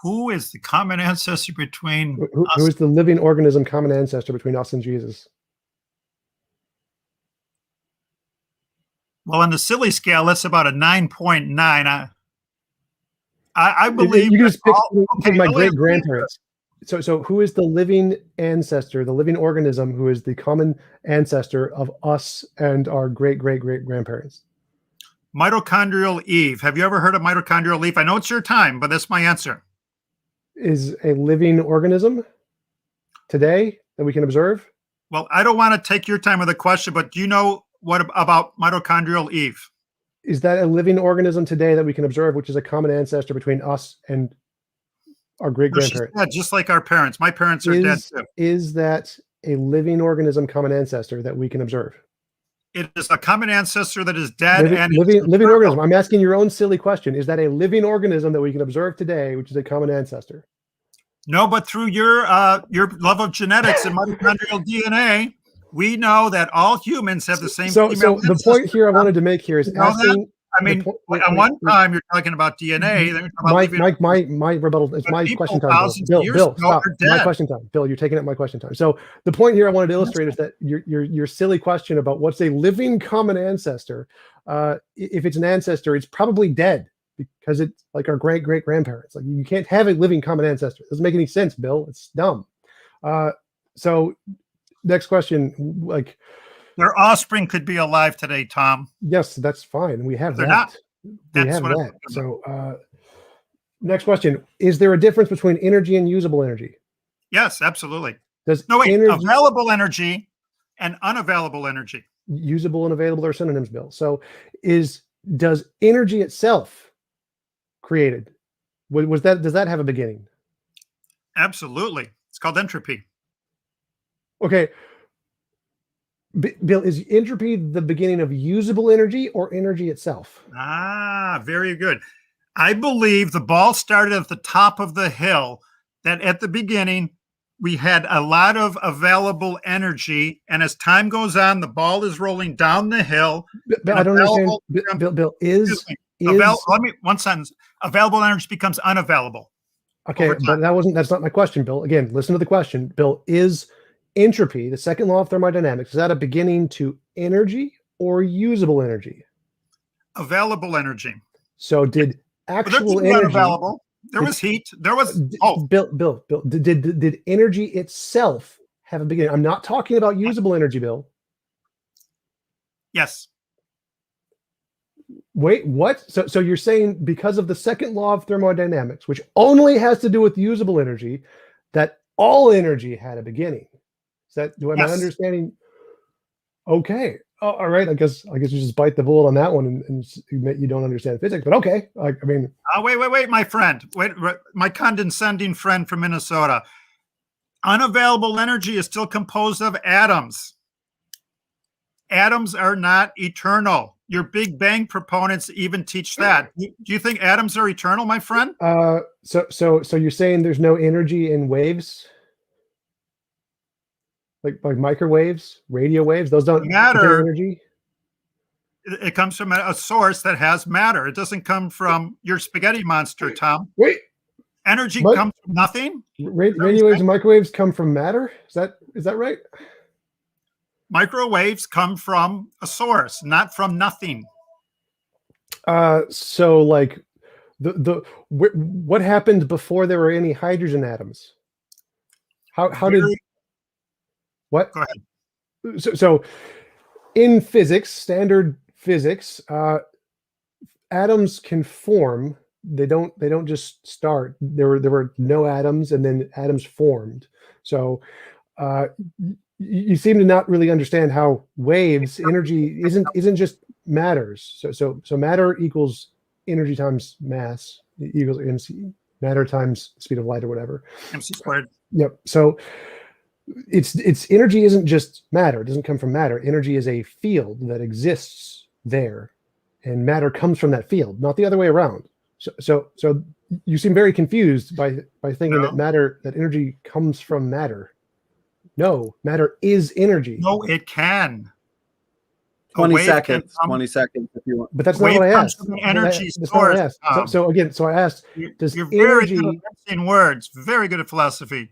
Who is the common ancestor between Who is the living organism common ancestor between us and Jesus? Well, on the silly scale, that's about a 9.9. I believe you can just pick my okay, great grandparents. So who is the living ancestor, the living organism who is the common ancestor of us and our great grandparents? Mitochondrial Eve. Have you ever heard of mitochondrial Eve? I know it's your time, but that's my answer. Is a living organism today that we can observe? Well, I don't want to take your time with the question, but do you know what about mitochondrial Eve? Is that a living organism today that we can observe, which is a common ancestor between us and our great grandparents? Yeah, just like our parents. My parents are dead too. Is that a living organism common ancestor that we can observe? It is a common ancestor that is dead living organism. I'm asking your own silly question. Is that a living organism that we can observe today, which is a common ancestor? No, but through your love of genetics and mitochondrial DNA, we know that all humans have the same. So the point here I wanted to make here is asking. I mean, at one time you're talking about DNA. Then my rebuttal is my question time. Bill, stop. My question time. Bill, you're taking up my question time. So the point here I wanted to illustrate is that your silly question about what's a living common ancestor. If it's an ancestor, it's probably dead, because it's like our great grandparents. Like, you can't have a living common ancestor. It doesn't make any sense, Bill. It's dumb. So next question, like, their offspring could be alive today, Tom. Yes, that's fine. We have They're that. not. We have that. So next question. Is there a difference between energy and usable energy? Yes, absolutely. Available energy and unavailable energy. Usable and available are synonyms, Bill. So does energy itself created? Does that have a beginning? Absolutely. It's called entropy. Okay. Bill, is entropy the beginning of usable energy or energy itself? Ah, very good. I believe the ball started at the top of the hill, that at the beginning we had a lot of available energy, and as time goes on, the ball is rolling down the hill. I don't understand. Bill, let me one sentence. Available energy becomes unavailable. Okay, but that's not my question, Bill. Again, listen to the question. Bill, is entropy, the second law of thermodynamics, is that a beginning to energy or usable energy? Available energy. So did actual energy available? There was heat. There was Bill. Did energy itself have a beginning? I'm not talking about usable energy, Bill. Yes. Wait, what? So you're saying because of the second law of thermodynamics, which only has to do with usable energy, that all energy had a beginning? Am I understanding? Okay. Oh, all right. I guess you just bite the bullet on that one and admit you don't understand physics, but okay. Wait, my friend. Wait, my condescending friend from Minnesota. Unavailable energy is still composed of atoms. Atoms are not eternal. Your Big Bang proponents even teach that. Do you think atoms are eternal, my friend? So you're saying there's no energy in waves? Like microwaves, radio waves, those don't matter. Energy. It comes from a source that has matter. It doesn't come from your spaghetti monster, Tom. Wait, Energy What? comes from nothing. radio waves and microwaves come from matter. Is that right? Microwaves come from a source, not from nothing. So like what happened before there were any hydrogen atoms? How did what? Go ahead. So in physics, standard physics, atoms can form. They don't just start. There were no atoms, and then atoms formed. So you seem to not really understand how waves, energy isn't just matters. So matter equals energy times mass equals MC, matter times speed of light or whatever. MC squared. Yep. So it's energy isn't just matter. It doesn't come from matter. Energy is a field that exists there, and matter comes from that field, not the other way around. So you seem very confused by thinking that energy comes from matter. No, matter is energy. No, it can. 20 seconds. 20 seconds if you want. But that's not what I asked. Energy that's not what I source. asked. So I asked, does You're very energy? good at mixing words. Very good at philosophy.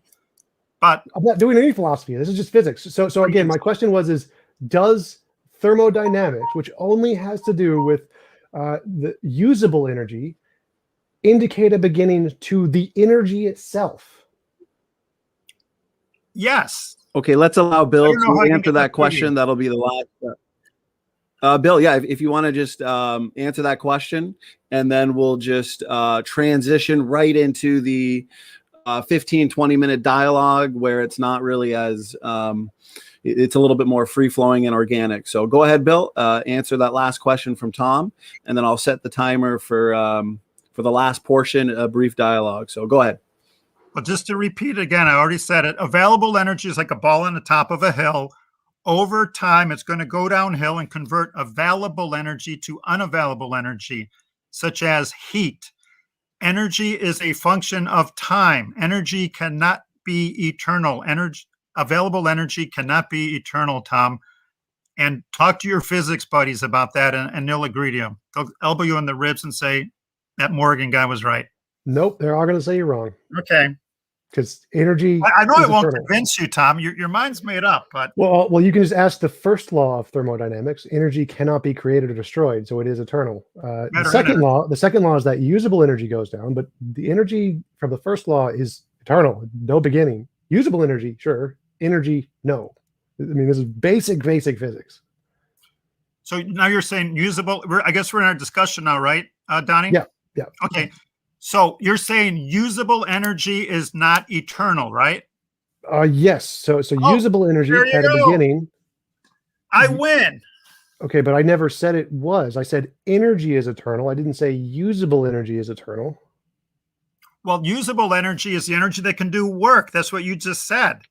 But I'm not doing any philosophy. This is just physics. So again, my question was: does thermodynamics, which only has to do with the usable energy, indicate a beginning to the energy itself? yes. Okay, let's allow Bill I don't know how to you answer get that that question. That'll be the last. Bill, yeah, if you want to just answer that question, and then we'll just transition right into the 15, 20-minute dialogue where it's not really as, it's a little bit more free-flowing and organic. So go ahead, Bill, answer that last question from Tom, and then I'll set the timer for the last portion, a brief dialogue. So go ahead. Well, just to repeat again, I already said it. Available energy is like a ball on the top of a hill. Over time, it's going to go downhill and convert available energy to unavailable energy, such as heat. Energy is a function of time. Energy cannot be eternal. Available energy cannot be eternal, Tom. And talk to your physics buddies about that, and they'll agree to you. They'll elbow you in the ribs and say, that Morgan guy was right. Nope, they're all going to say you're wrong. Okay. Because energy. I know it won't eternal. convince you, Tom. Your mind's made up, but Well, you can just ask the first law of thermodynamics. Energy cannot be created or destroyed, so it is eternal. The second law is that usable energy goes down, but the energy from the first law is eternal, no beginning. Usable energy, sure. Energy, no. I mean, this is basic physics. so now you're saying usable. I guess we're in our discussion now, right, Donnie? Yeah. Okay. So you're saying usable energy is not eternal, right? Yes. So usable energy had a beginning. I win. Okay, but I never said it was. I said energy is eternal. I didn't say usable energy is eternal. Well, usable energy is the energy that can do work. That's what you just said.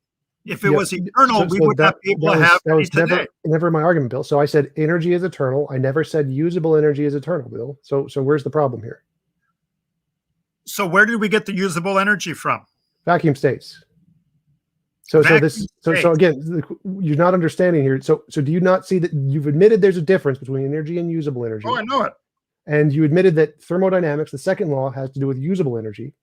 If it was eternal, we would not be able to have that was today. never my argument, Bill. So I said energy is eternal. I never said usable energy is eternal, Bill. So where's the problem here? So where did we get the usable energy from? Vacuum states. So again, you're not understanding here. So do you not see that you've admitted there's a difference between energy and usable energy? Oh, I know it. And you admitted that thermodynamics, the second law, has to do with usable energy.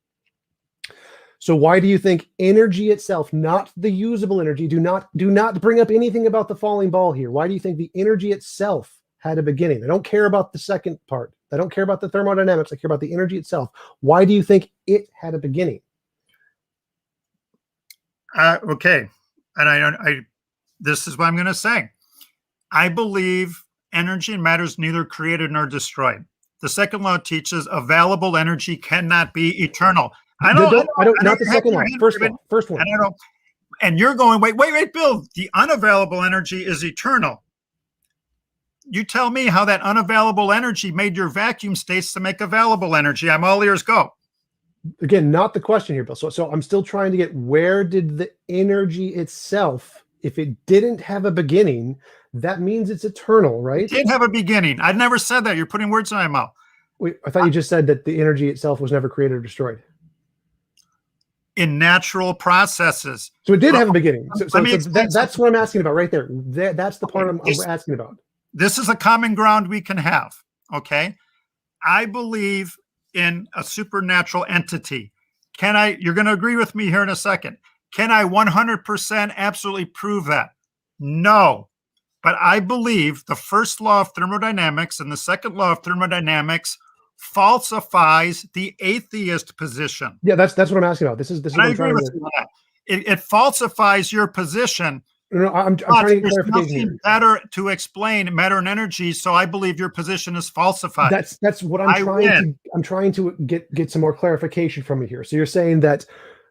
So why do you think energy itself, not the usable energy, do not bring up anything about the falling ball here? Why do you think the energy itself had a beginning? I don't care about the second part. I don't care about the thermodynamics. I care about the energy itself. Why do you think it had a beginning? Okay. And this is what I'm going to say. I believe energy and matter is neither created nor destroyed. The second law teaches available energy cannot be eternal. I don't not the second law. First one. And I don't. And you're going, wait, Bill. The unavailable energy is eternal. You tell me how that unavailable energy made your vacuum states to make available energy. I'm all ears. Go. Again, not the question here, Bill. So I'm still trying to get, where did the energy itself, if it didn't have a beginning, that means it's eternal, right? It did have a beginning. I never said that. You're putting words in my mouth. Wait, I thought you just said that the energy itself was never created or destroyed. In natural processes. So it did have a beginning. So that's what I'm asking about right there. That's the part I'm asking about. this is a common ground we can have. Okay. I believe in a supernatural entity. You're going to agree with me here in a second. Can I 100% absolutely prove that? No. But I believe the first law of thermodynamics and the second law of thermodynamics falsifies the atheist position. Yeah, that's what I'm asking about. This is what I I'm agree trying with to. you on that. It falsifies your position. No, I'm trying to get There's clarification nothing here. better to explain matter and energy, so I believe your position is falsified. That's what I'm trying to get some more clarification from you here. So you're saying that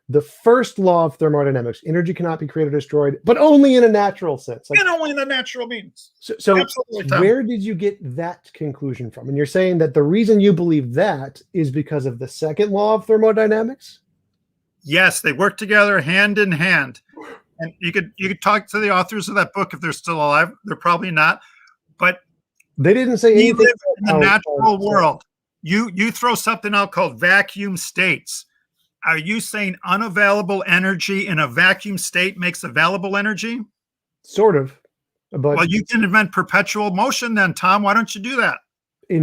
the first law of thermodynamics, energy cannot be created or destroyed, but only in a natural sense. And only in the natural means. So where did you get that conclusion from? And you're saying that the reason you believe that is because of the second law of thermodynamics? Yes, they work together hand in hand. And you could talk to the authors of that book if they're still alive. They're probably not, but they didn't say anything. We live in the natural world. You throw something out called vacuum states. Are you saying unavailable energy in a vacuum state makes available energy? Sort of, but well, you can invent perpetual motion then, Tom. Why don't you do that? It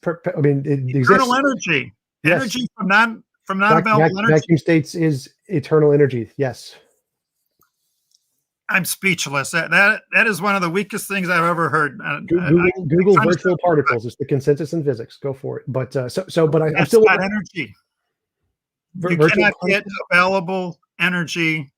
eternal energy. Yes. Energy from non-available energy. Vacuum states is eternal energy. Yes. I'm speechless. That is one of the weakest things I've ever heard. Google virtual particles. It's the consensus in physics. Go for it. But I'm still not energy. You cannot get available energy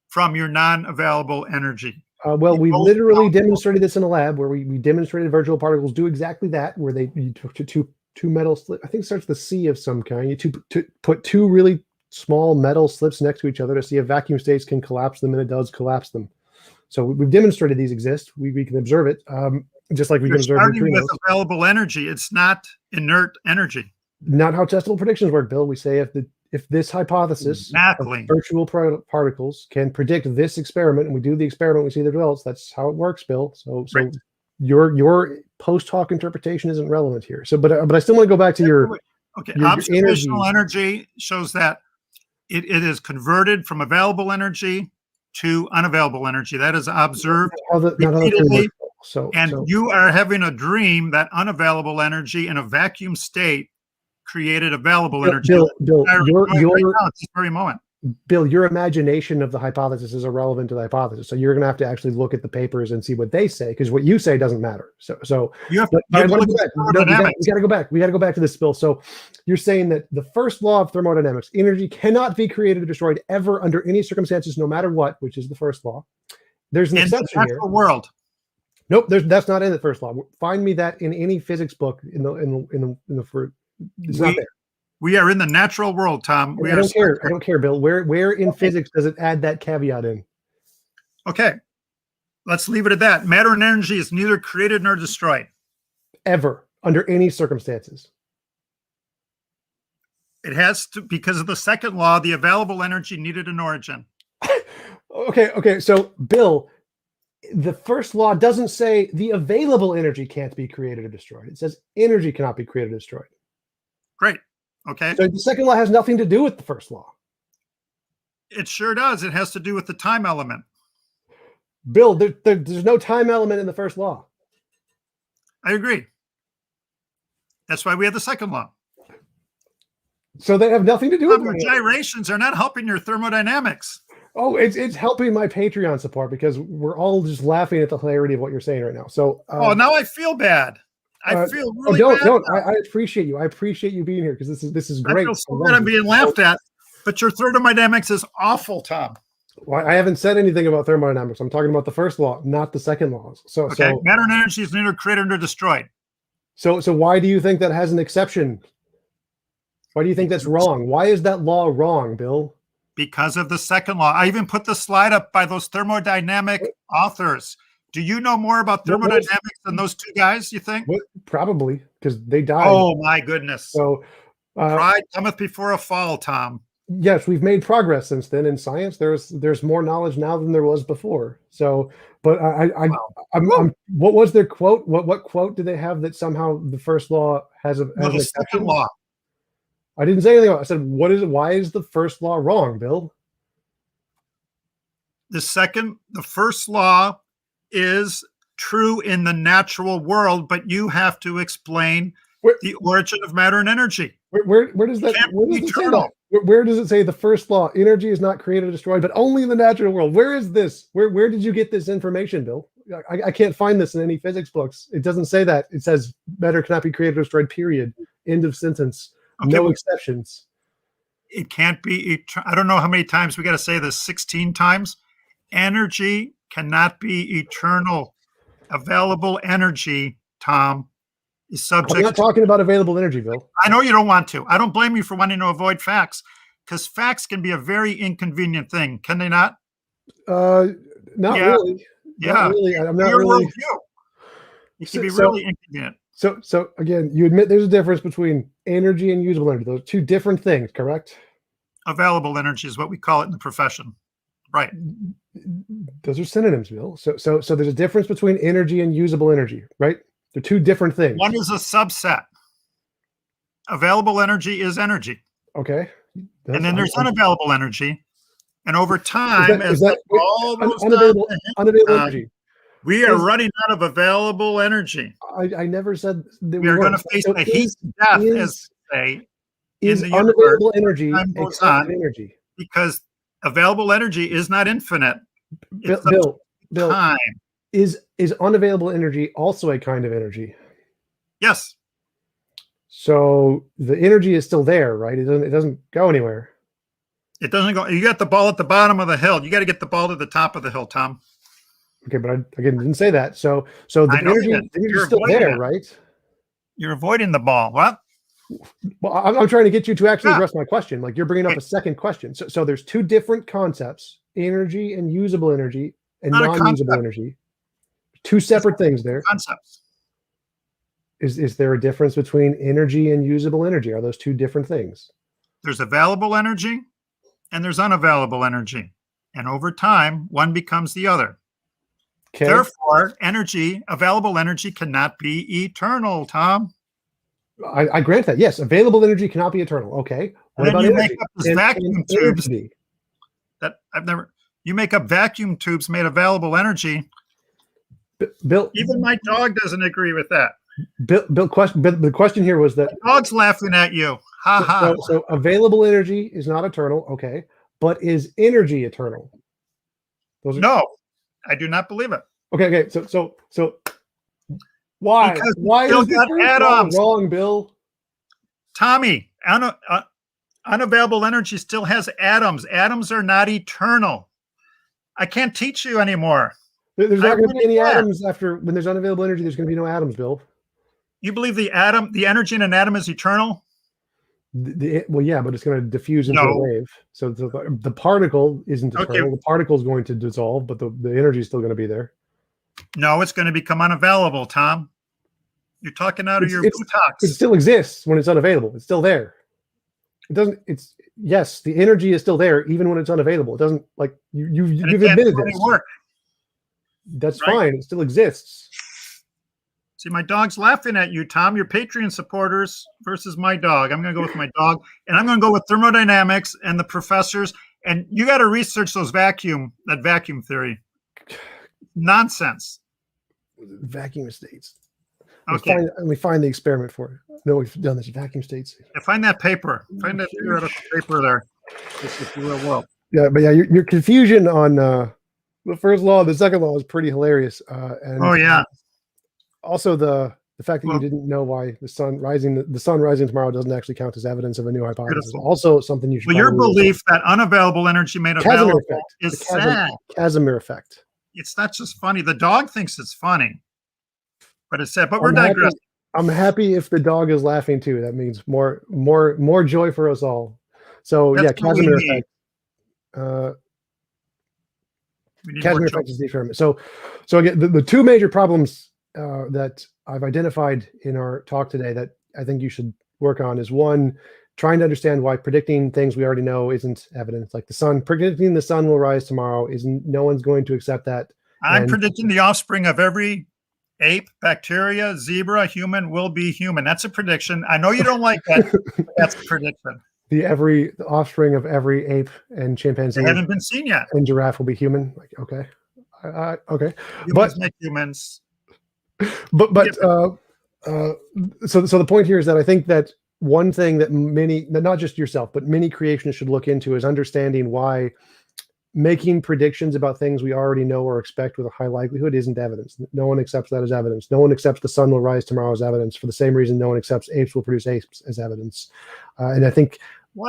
from your non-available energy. Well, we literally demonstrated this in a lab where we demonstrated virtual particles do exactly that, where you took two metal slips. I think it starts with a C of some kind. You put two really small metal slips next to each other to see if vacuum states can collapse them, and it does collapse them. So we've demonstrated these exist. We can observe it, just like we can observe starting with available energy. It's not inert energy. Not how testable predictions work, Bill. We say if this hypothesis of virtual particles can predict this experiment, and we do the experiment, we see the results. That's how it works, Bill. So right. Your post hoc interpretation isn't relevant here. So, but I still want to go back to your observational energy shows that it is converted from available energy to unavailable energy. That is observed repeatedly. You are having a dream that unavailable energy in a vacuum state created available energy. Bill, at this very moment. Bill, your imagination of the hypothesis is irrelevant to the hypothesis. So you're going to have to actually look at the papers and see what they say, because what you say doesn't matter. So we got to go back. We got to go back to this, Bill. So you're saying that the first law of thermodynamics, energy cannot be created or destroyed ever under any circumstances, no matter what, which is the first law. There's an exception here. World. Nope, that's not in the first law. Find me that in any physics book in the fruit. It's not there. We are in the natural world, Tom. I don't care, Bill. Where in physics does it add that caveat in? Okay. Let's leave it at that. Matter and energy is neither created nor destroyed. Ever, under any circumstances. It has to, because of the second law, the available energy needed an origin. Okay. So, Bill, the first law doesn't say the available energy can't be created or destroyed. It says energy cannot be created or destroyed. Great. Okay. So the second law has nothing to do with the first law. It sure does. It has to do with the time element. Bill, there's no time element in the first law. I agree. That's why we have the second law. So they have nothing to do with it. Gyrations are not helping your thermodynamics. Oh, it's helping my Patreon support, because we're all just laughing at the hilarity of what you're saying right now. So now I feel bad. I feel really bad. Don't. I appreciate you. I appreciate you being here, because this is great. I feel so good I'm being laughed at, but your thermodynamics is awful, Tom. Well, I haven't said anything about thermodynamics. I'm talking about the first law, not the second laws. So matter and energy is neither created nor destroyed. So why do you think that has an exception? Why do you think that's wrong? Why is that law wrong, Bill? Because of the second law. I even put the slide up by those thermodynamic authors. Do you know more about thermodynamics than those two guys, you think? Probably, because they died. Oh, my goodness. So pride cometh before a fall, Tom. Yes, we've made progress since then in science. There's more knowledge now than there was before. So, but what was their quote? What quote did they have that somehow the first law has an exception? Law. I didn't say anything. I said, what is it? Why is the first law wrong, Bill? The first law is true in the natural world, but you have to explain the origin of matter and energy. Where does that? Where does it say that? Where does it say the first law? Energy is not created or destroyed, but only in the natural world. Where is this? Where did you get this information, Bill? I can't find this in any physics books. It doesn't say that. It says matter cannot be created or destroyed. Period. End of sentence. Okay, no exceptions. It can't be. I don't know how many times we got to say this. 16 times. Energy cannot be eternal. Available energy, Tom, is subject. I'm not talking about available energy, Bill. I know you don't want to. I don't blame you for wanting to avoid facts, because facts can be a very inconvenient thing, can they not? Not really. Yeah. Not really. I'm not really. It can be really inconvenient. So again, you admit there's a difference between energy and usable energy. Those are two different things, correct? Available energy is what we call it in the profession. Right. Those are synonyms, Bill. So there's a difference between energy and usable energy, right? They're two different things. One is a subset. Available energy is energy. Okay. And then there's unavailable energy. And over time, unavailable energy. We are running out of available energy. I never said that we are going to face a heat death, as they say. Is unavailable energy energy? Because available energy is not infinite. Bill, time. Is unavailable energy also a kind of energy? Yes. So the energy is still there, right? It doesn't go anywhere. It doesn't go. You got the ball at the bottom of the hill. You got to get the ball to the top of the hill, Tom. Okay, but I didn't say that. So the energy is still there, right? You're avoiding the ball. What? Well, I'm trying to get you to actually address my question. Like, you're bringing up a second question. So there's two different concepts: energy and usable energy, and non-usable energy. Two separate things there. Concepts. Is there a difference between energy and usable energy? Are those two different things? There's available energy and there's unavailable energy. And over time, one becomes the other. Okay. Therefore, available energy cannot be eternal, Tom. I grant that. Yes, available energy cannot be eternal. Okay. What about you make up this vacuum tubes that you make up vacuum tubes made available energy. Bill, even my dog doesn't agree with that. Bill, the question here was that the dog's laughing at you. Ha ha. So available energy is not eternal. Okay. But is energy eternal? No, I do not believe it. Okay. So why? Because why is this wrong, Bill? Tommy, unavailable energy still has atoms. Atoms are not eternal. I can't teach you anymore. There's not going to be any atoms when there's unavailable energy. There's going to be no atoms, Bill. You believe the energy in an atom is eternal? Well, yeah, but it's going to diffuse into a wave. So the particle isn't eternal. Okay. The particle is going to dissolve, but the energy is still going to be there. No, it's going to become unavailable, Tom. You're talking out of your buttocks. It still exists when it's unavailable. It's still there. It doesn't. Yes, the energy is still there even when it's unavailable. It doesn't, like you've admitted this. Work. That's fine. It still exists. See, my dog's laughing at you, Tom. Your Patreon supporters versus my dog. I'm going to go with my dog, and I'm going to go with thermodynamics and the professors. And you got to research that vacuum theory. Nonsense. Vacuum states. Okay. Let me find the experiment for it. No, we've done this. Vacuum states. Yeah, find that paper. Find that paper there. This is the real world. Yeah, but yeah, your confusion on the first law and the second law is pretty hilarious. And also the fact that you didn't know why the sun rising tomorrow doesn't actually count as evidence of a new hypothesis. Beautiful. Also something you should. Well, your belief that unavailable energy made available is sad. Casimir effect. It's not just funny. The dog thinks it's funny, but it's sad. But we're digressing. I'm happy if the dog is laughing too. That means more joy for us all. So that's Casimir effect. Casimir effect is the experiment. So again, the two major problems that I've identified in our talk today that I think you should work on is, one, trying to understand why predicting things we already know isn't evidence. Like predicting the sun will rise tomorrow no one's going to accept that. I'm predicting the offspring of every ape, bacteria, zebra, human will be human. That's a prediction. I know you don't like that, but that's a prediction. The offspring of every ape and chimpanzee. They haven't been seen yet. And giraffe will be human. Like, okay. Okay. Humans make humans. So the point here is that I think that one thing that not just yourself, but many creationists should look into is understanding why making predictions about things we already know or expect with a high likelihood isn't evidence. No one accepts that as evidence. No one accepts the sun will rise tomorrow as evidence for the same reason no one accepts apes will produce apes as evidence. And I think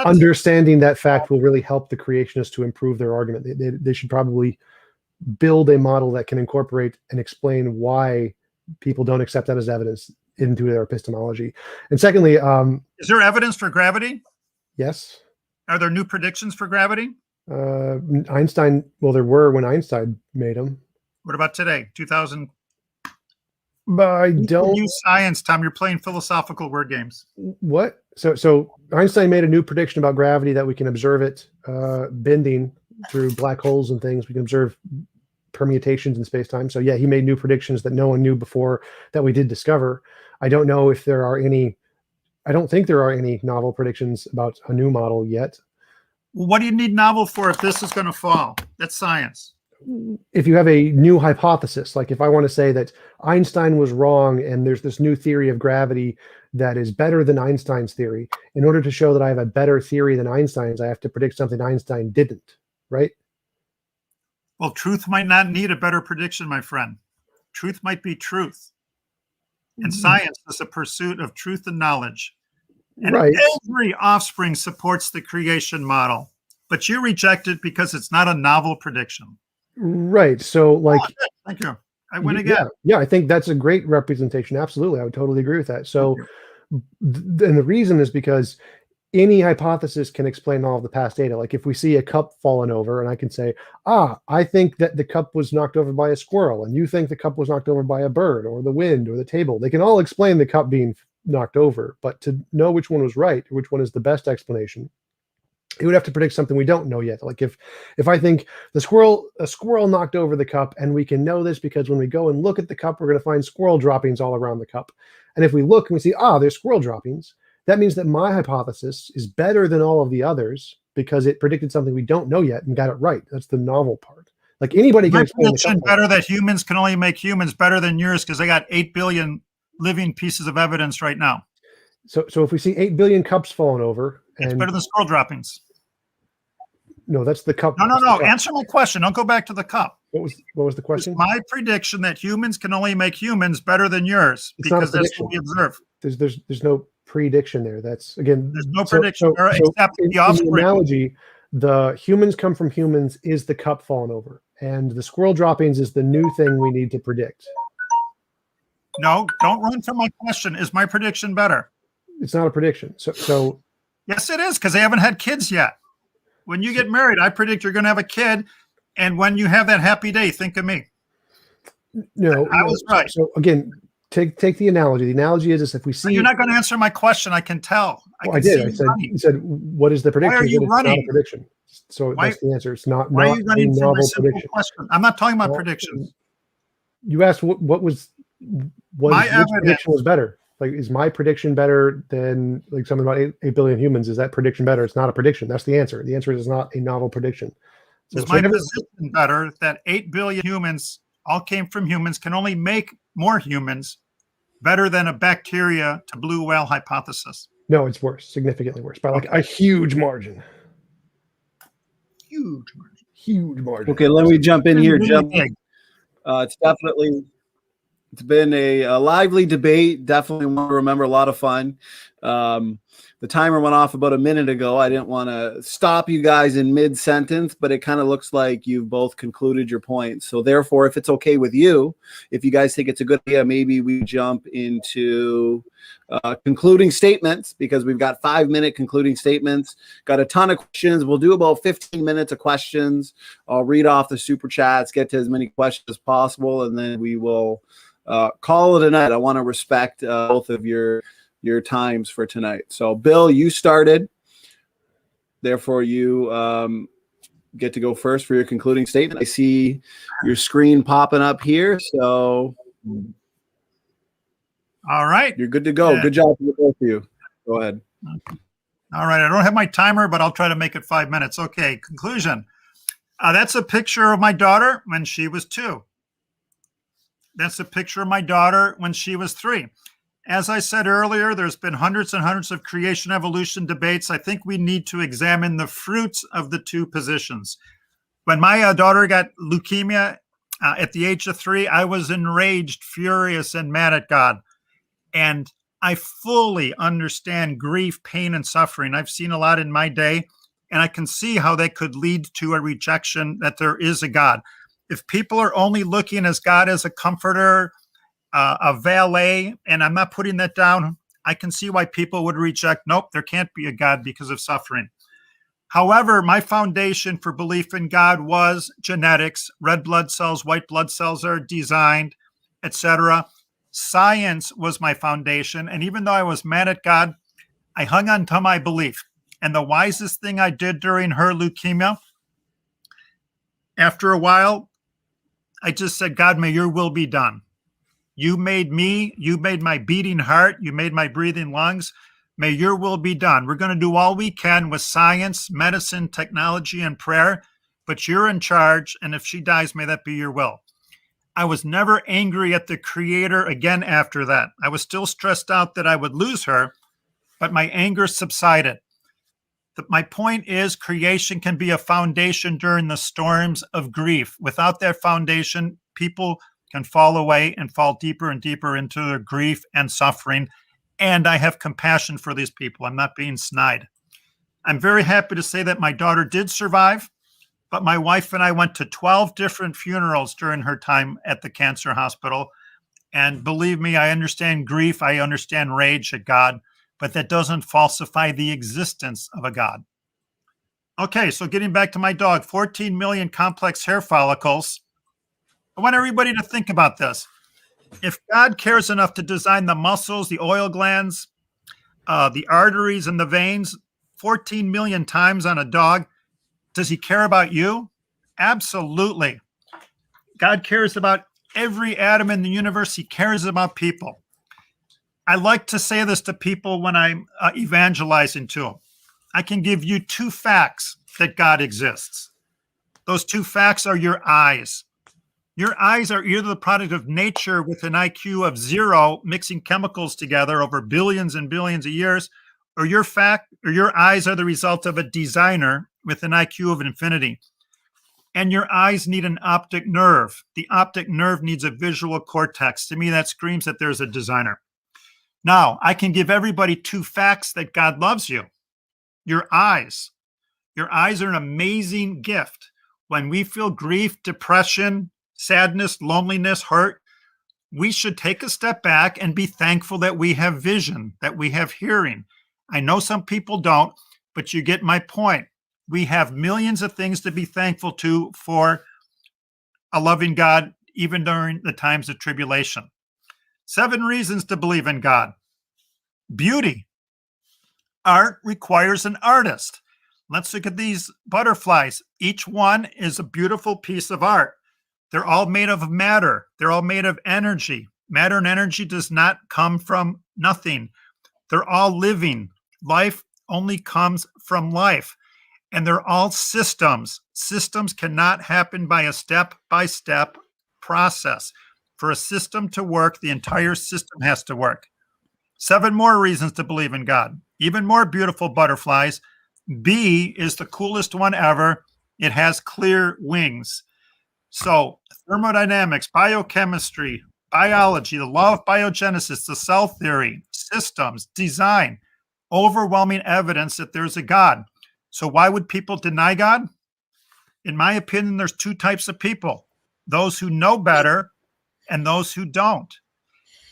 understanding that fact will really help the creationists to improve their argument. They should probably build a model that can incorporate and explain why people don't accept that as evidence into their epistemology. And secondly, is there evidence for gravity? Yes. Are there new predictions for gravity? Einstein, well, there were when Einstein made them. What about today, 2000? But I don't use science, Tom. You're playing philosophical word games. What? So Einstein made a new prediction about gravity that we can observe it bending through black holes and things. We can observe permutations in space-time. So yeah, he made new predictions that no one knew before that we did discover. I don't know if there are any. I don't think there are any novel predictions about a new model yet. Well, what do you need novel for if this is going to fall? That's science. If you have a new hypothesis, like if I want to say that Einstein was wrong and there's this new theory of gravity that is better than Einstein's theory, in order to show that I have a better theory than Einstein's, I have to predict something Einstein didn't, right? Well, truth might not need a better prediction, my friend. Truth might be truth. And science is a pursuit of truth and knowledge. And every offspring supports the creation model, but you reject it because it's not a novel prediction. Right. So like, thank you. I win again. Yeah, I think that's a great representation. Absolutely. I would totally agree with that. So, and the reason is because any hypothesis can explain all of the past data. Like if we see a cup falling over and I can say, I think that the cup was knocked over by a squirrel and you think the cup was knocked over by a bird or the wind or the table. They can all explain the cup being knocked over, but to know which one was right or which one is the best explanation, it would have to predict something we don't know yet. Like if I think a squirrel knocked over the cup, and we can know this because when we go and look at the cup, we're going to find squirrel droppings all around the cup. And if we look and we see, there's squirrel droppings, that means that my hypothesis is better than all of the others because it predicted something we don't know yet and got it right. That's the novel part. Like anybody can explain the cup. Better that humans can only make humans better than yours because they got 8 billion living pieces of evidence right now. So if we see 8 billion cups falling over, it's better than squirrel droppings. No, that's the cup. No. Answer my question. Don't go back to the cup. What was the question? It's my prediction that humans can only make humans better than yours because that's what we observe. There's no prediction there. That's again. There's no prediction except the offspring. In the analogy, the humans come from humans is the cup falling over, and the squirrel droppings is the new thing we need to predict. No, don't run from my question. Is my prediction better? It's not a prediction. So yes, it is because they haven't had kids yet. When you get married, I predict you're going to have a kid, and when you have that happy day, think of me. No, I was right. So again, take the analogy. The analogy is if we see. You're not going to answer my question. I can tell. I did. You said, what is the prediction? Why are you running? It's not a prediction. So that's the answer. It's not. Why are you running from my simple prediction. question? I'm not talking about predictions. You asked which prediction was better. Like, is my prediction better than like something about 8 billion humans? Is that prediction better? It's not a prediction. That's the answer. The answer is not a novel prediction. Is my position better that 8 billion humans all came from humans can only make more humans better than a bacteria to blue whale hypothesis? No, it's worse, significantly worse, by like a huge margin. Huge margin. Okay, let me jump in here. It's been a lively debate. Definitely want to remember, a lot of fun. The timer went off about a minute ago. I didn't want to stop you guys in mid-sentence, but it kind of looks like you've both concluded your points. So therefore, if it's okay with you, if you guys think it's a good idea, maybe we jump into concluding statements, because we've got 5-minute concluding statements. Got a ton of questions. We'll do about 15 minutes of questions. I'll read off the super chats, get to as many questions as possible, and then we will call it a night. I want to respect both of your times for tonight. So Bill, you started, therefore you get to go first for your concluding statement. I see your screen popping up here, so all right, you're good to go. Good job for both of you. Go ahead. All right, I don't have my timer, but I'll try to make it 5 minutes. Okay, conclusion. That's a picture of my daughter when she was 2. That's a picture of my daughter when she was 3. As I said earlier, there's been hundreds and hundreds of creation evolution debates. I think we need to examine the fruits of the two positions. When my daughter got leukemia at the age of 3, I was enraged, furious, and mad at God. And I fully understand grief, pain, and suffering. I've seen a lot in my day, and I can see how they could lead to a rejection that there is a God. If people are only looking as God as a comforter, a valet, and I'm not putting that down, I can see why people would reject, nope, there can't be a God because of suffering. However, my foundation for belief in God was genetics. Red blood cells, white blood cells are designed, etc. Science was my foundation. And even though I was mad at God, I hung on to my belief. And the wisest thing I did during her leukemia, after a while, I just said, God, may your will be done. You made me, you made my beating heart, you made my breathing lungs. May your will be done. We're going to do all we can with science, medicine, technology, and prayer, but you're in charge. And if she dies, may that be your will. I was never angry at the Creator again after that. I was still stressed out that I would lose her, but my anger subsided. My point is, creation can be a foundation during the storms of grief. Without that foundation, people can fall away and fall deeper and deeper into their grief and suffering. And I have compassion for these people. I'm not being snide. I'm very happy to say that my daughter did survive, but my wife and I went to 12 different funerals during her time at the cancer hospital. And believe me, I understand grief. I understand rage at God, but that doesn't falsify the existence of a God. Okay, so getting back to my dog, 14 million complex hair follicles. I want everybody to think about this. If God cares enough to design the muscles, the oil glands, the arteries, and the veins 14 million times on a dog, does he care about you? Absolutely. God cares about every atom in the universe. He cares about people. I like to say this to people when I'm evangelizing to them. I can give you 2 facts that God exists. Those 2 facts are your eyes. Your eyes are either the product of nature with an IQ of 0, mixing chemicals together over billions and billions of years, or your eyes are the result of a designer with an IQ of infinity. And your eyes need an optic nerve. The optic nerve needs a visual cortex. To me, that screams that there's a designer. Now, I can give everybody 2 facts that God loves you. Your eyes. Your eyes are an amazing gift. When we feel grief, depression, sadness, loneliness, hurt, we should take a step back and be thankful that we have vision, that we have hearing. I know some people don't, but you get my point. We have millions of things to be thankful to for a loving God, even during the times of tribulation. 7 reasons to believe in God. Beauty. Art requires an artist. Let's look at these butterflies. Each one is a beautiful piece of art. They're all made of matter. They're all made of energy. Matter and energy does not come from nothing. They're all living. Life only comes from life. And they're all systems. Systems cannot happen by a step-by-step process. For a system to work, the entire system has to work. 7 more reasons to believe in God. Even more beautiful butterflies. B is the coolest one ever. It has clear wings. So thermodynamics, biochemistry, biology, the law of biogenesis, the cell theory, systems, design, overwhelming evidence that there's a God. So why would people deny God? In my opinion, there's 2 types of people. Those who know better and those who don't.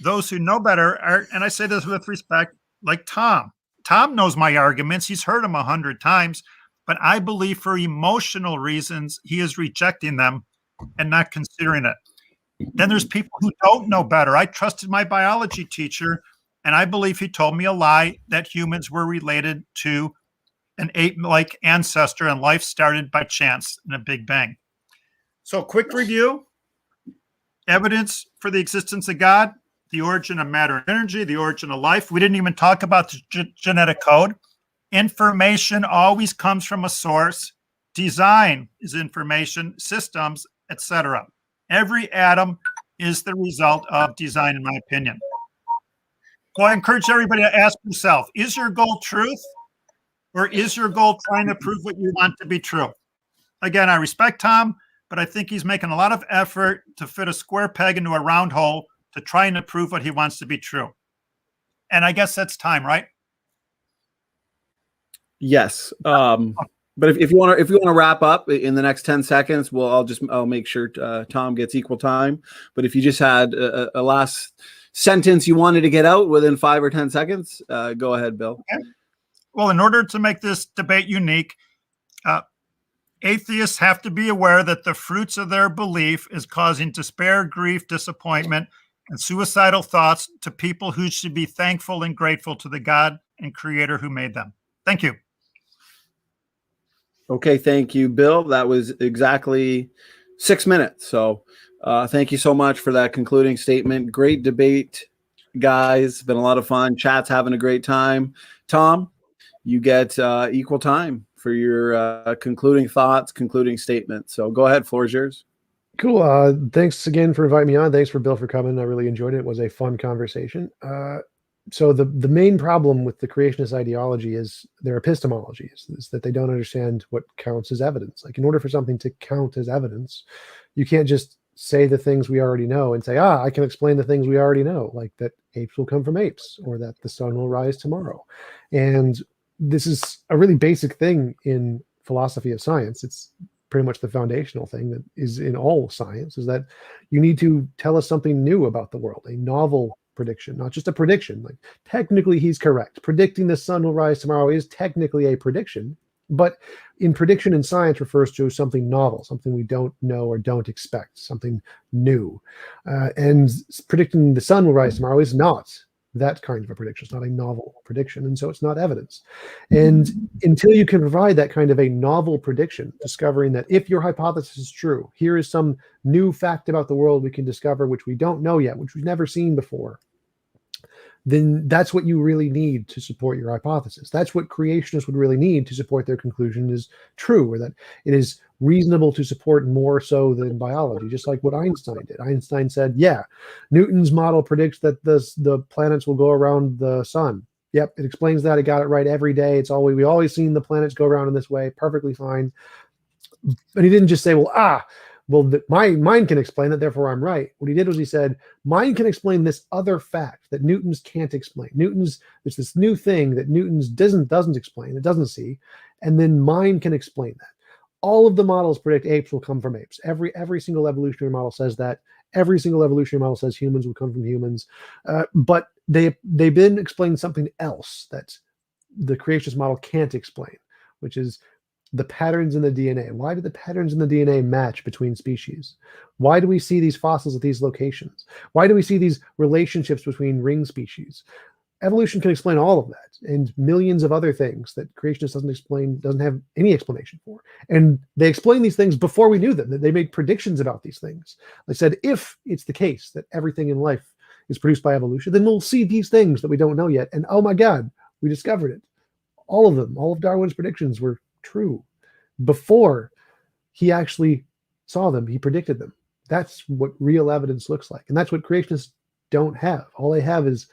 Those who know better are, and I say this with respect, like Tom. Tom knows my arguments. He's heard them 100 times, but I believe for emotional reasons, he is rejecting them and not considering it. Then there's people who don't know better. I trusted my biology teacher, and I believe he told me a lie that humans were related to an ape-like ancestor and life started by chance in a Big Bang. So quick review. Evidence for the existence of God, the origin of matter and energy, the origin of life. We didn't even talk about the genetic code. Information always comes from a source. Design is information, systems, etc. Every atom is the result of design, in my opinion. So I encourage everybody to ask yourself, is your goal truth, or is your goal trying to prove what you want to be true? Again, I respect Tom, but I think he's making a lot of effort to fit a square peg into a round hole to trying to prove what he wants to be true. And I guess that's time, right? Yes. But if you want to wrap up in the next 10 seconds, I'll make sure Tom gets equal time. But if you just had a last sentence you wanted to get out within 5 or 10 seconds, go ahead, Bill. Okay. Well, in order to make this debate unique, atheists have to be aware that the fruits of their belief is causing despair, grief, disappointment, and suicidal thoughts to people who should be thankful and grateful to the God and Creator who made them. Thank you. Okay, thank you, Bill. That was exactly 6 minutes. So thank you so much for that concluding statement. Great debate, guys. It's been a lot of fun. Chat's having a great time. Tom, you get equal time for your concluding thoughts, concluding statement. So go ahead, floor is yours. Cool. Thanks again for inviting me on. Thanks for Bill for coming. I really enjoyed it. It was a fun conversation. So the main problem with the creationist ideology is their epistemology, is that they don't understand what counts as evidence. Like, in order for something to count as evidence, you can't just say the things we already know and say, I can explain the things we already know, like that apes will come from apes, or that the sun will rise tomorrow. And this is a really basic thing in philosophy of science. It's pretty much the foundational thing that is in all science, is that you need to tell us something new about the world, a novel prediction, not just a prediction. Like, technically he's correct. Predicting the sun will rise tomorrow is technically a prediction, but in prediction in science refers to something novel, something we don't know or don't expect, something new. And predicting the sun will rise tomorrow is not that kind of a prediction. It's not a novel prediction, and so it's not evidence. And until you can provide that kind of a novel prediction, discovering that if your hypothesis is true, here is some new fact about the world we can discover, which we don't know yet, which we've never seen before, then that's what you really need to support your hypothesis. That's what creationists would really need to support their conclusion is true, or that it is reasonable to support more so than biology, just like what Einstein did. Einstein said, yeah, Newton's model predicts that the planets will go around the sun. Yep, it explains that. It got it right every day. We always seen the planets go around in this way, perfectly fine. But he didn't just say, my mind can explain it, therefore I'm right. What he did was he said, mind can explain this other fact that Newton's can't explain. There's this new thing that Newton's doesn't explain, it doesn't see, and then mind can explain that. All of the models predict apes will come from apes. Every single evolutionary model says that. Every single evolutionary model says humans will come from humans. But they've been explaining something else that the creationist model can't explain, which is the patterns in the DNA. Why do the patterns in the DNA match between species? Why do we see these fossils at these locations? Why do we see these relationships between ring species? Evolution can explain all of that and millions of other things that creationists doesn't have any explanation for. And they explain these things before we knew them. They made predictions about these things. They said, if it's the case that everything in life is produced by evolution, then we'll see these things that we don't know yet. And oh my God, we discovered it. All of them, all of Darwin's predictions were true before he actually saw them. He predicted them. That's what real evidence looks like. And that's what creationists don't have. All they have is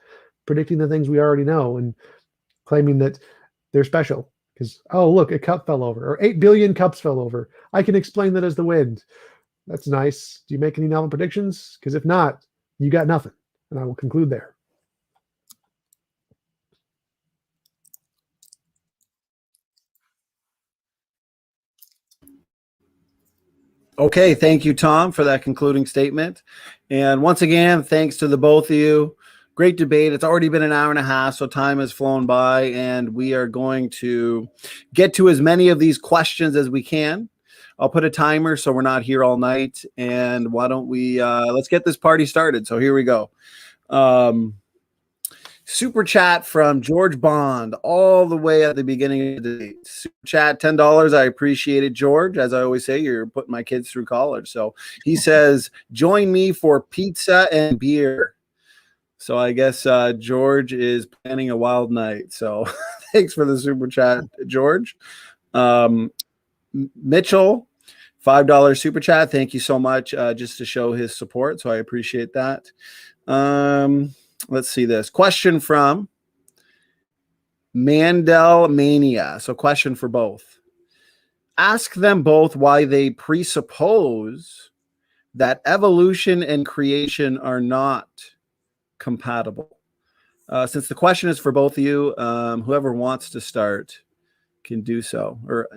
predicting the things we already know and claiming that they're special because, oh, look, a cup fell over, or 8 billion cups fell over. I can explain that as the wind. That's nice. Do you make any novel predictions? Because if not, you got nothing. And I will conclude there. Okay, thank you, Tom, for that concluding statement. And once again, thanks to the both of you. Great debate. It's already been an hour and a half, so time has flown by, and we are going to get to as many of these questions as we can. I'll put a timer so we're not here all night, and why don't we let's get this party started. So here we go. Super chat from George Bond all the way at the beginning of the day. Super chat, $10. I appreciate it, George. As I always say, you're putting my kids through college. So he says, join me for pizza and beer. So I guess George is planning a wild night. So thanks for the super chat, George. Mitchell $5 super chat. Thank you so much, just to show his support. So I appreciate that. Let's see this question from Mandel Mania. So question for both. Ask them both why they presuppose that evolution and creation are not compatible. Since the question is for both of you, whoever wants to start can do so, or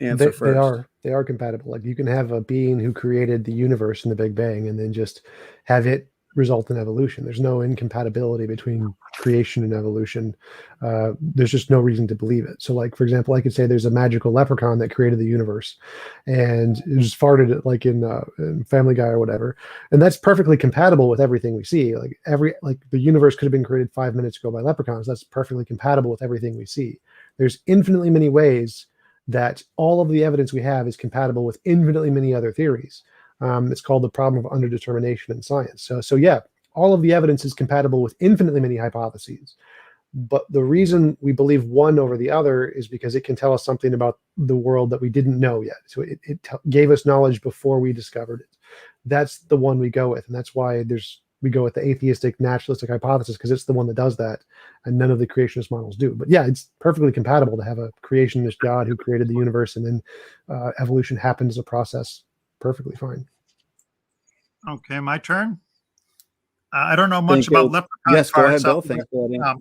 answer first. They are compatible. Like, you can have a being who created the universe in the Big Bang and then just have it result in evolution. There's no incompatibility between creation and evolution. There's just no reason to believe it. So, like, for example, I could say there's a magical leprechaun that created the universe and it just farted it, like in Family Guy or whatever, and that's perfectly compatible with everything we see. Like the universe could have been created 5 minutes ago by leprechauns. That's perfectly compatible with everything we see. There's infinitely many ways that all of the evidence we have is compatible with infinitely many other theories. It's called the problem of underdetermination in science. So yeah, all of the evidence is compatible with infinitely many hypotheses. But the reason we believe one over the other is because it can tell us something about the world that we didn't know yet. So it gave us knowledge before we discovered it. That's the one we go with. And that's why we go with the atheistic naturalistic hypothesis, because it's the one that does that, and none of the creationist models do. But yeah, it's perfectly compatible to have a creationist God who created the universe, and then evolution happened as a process. Perfectly fine. Okay, my turn. I don't know much about leprechaun yes, farts. Go ahead, Bill. Thanks for that.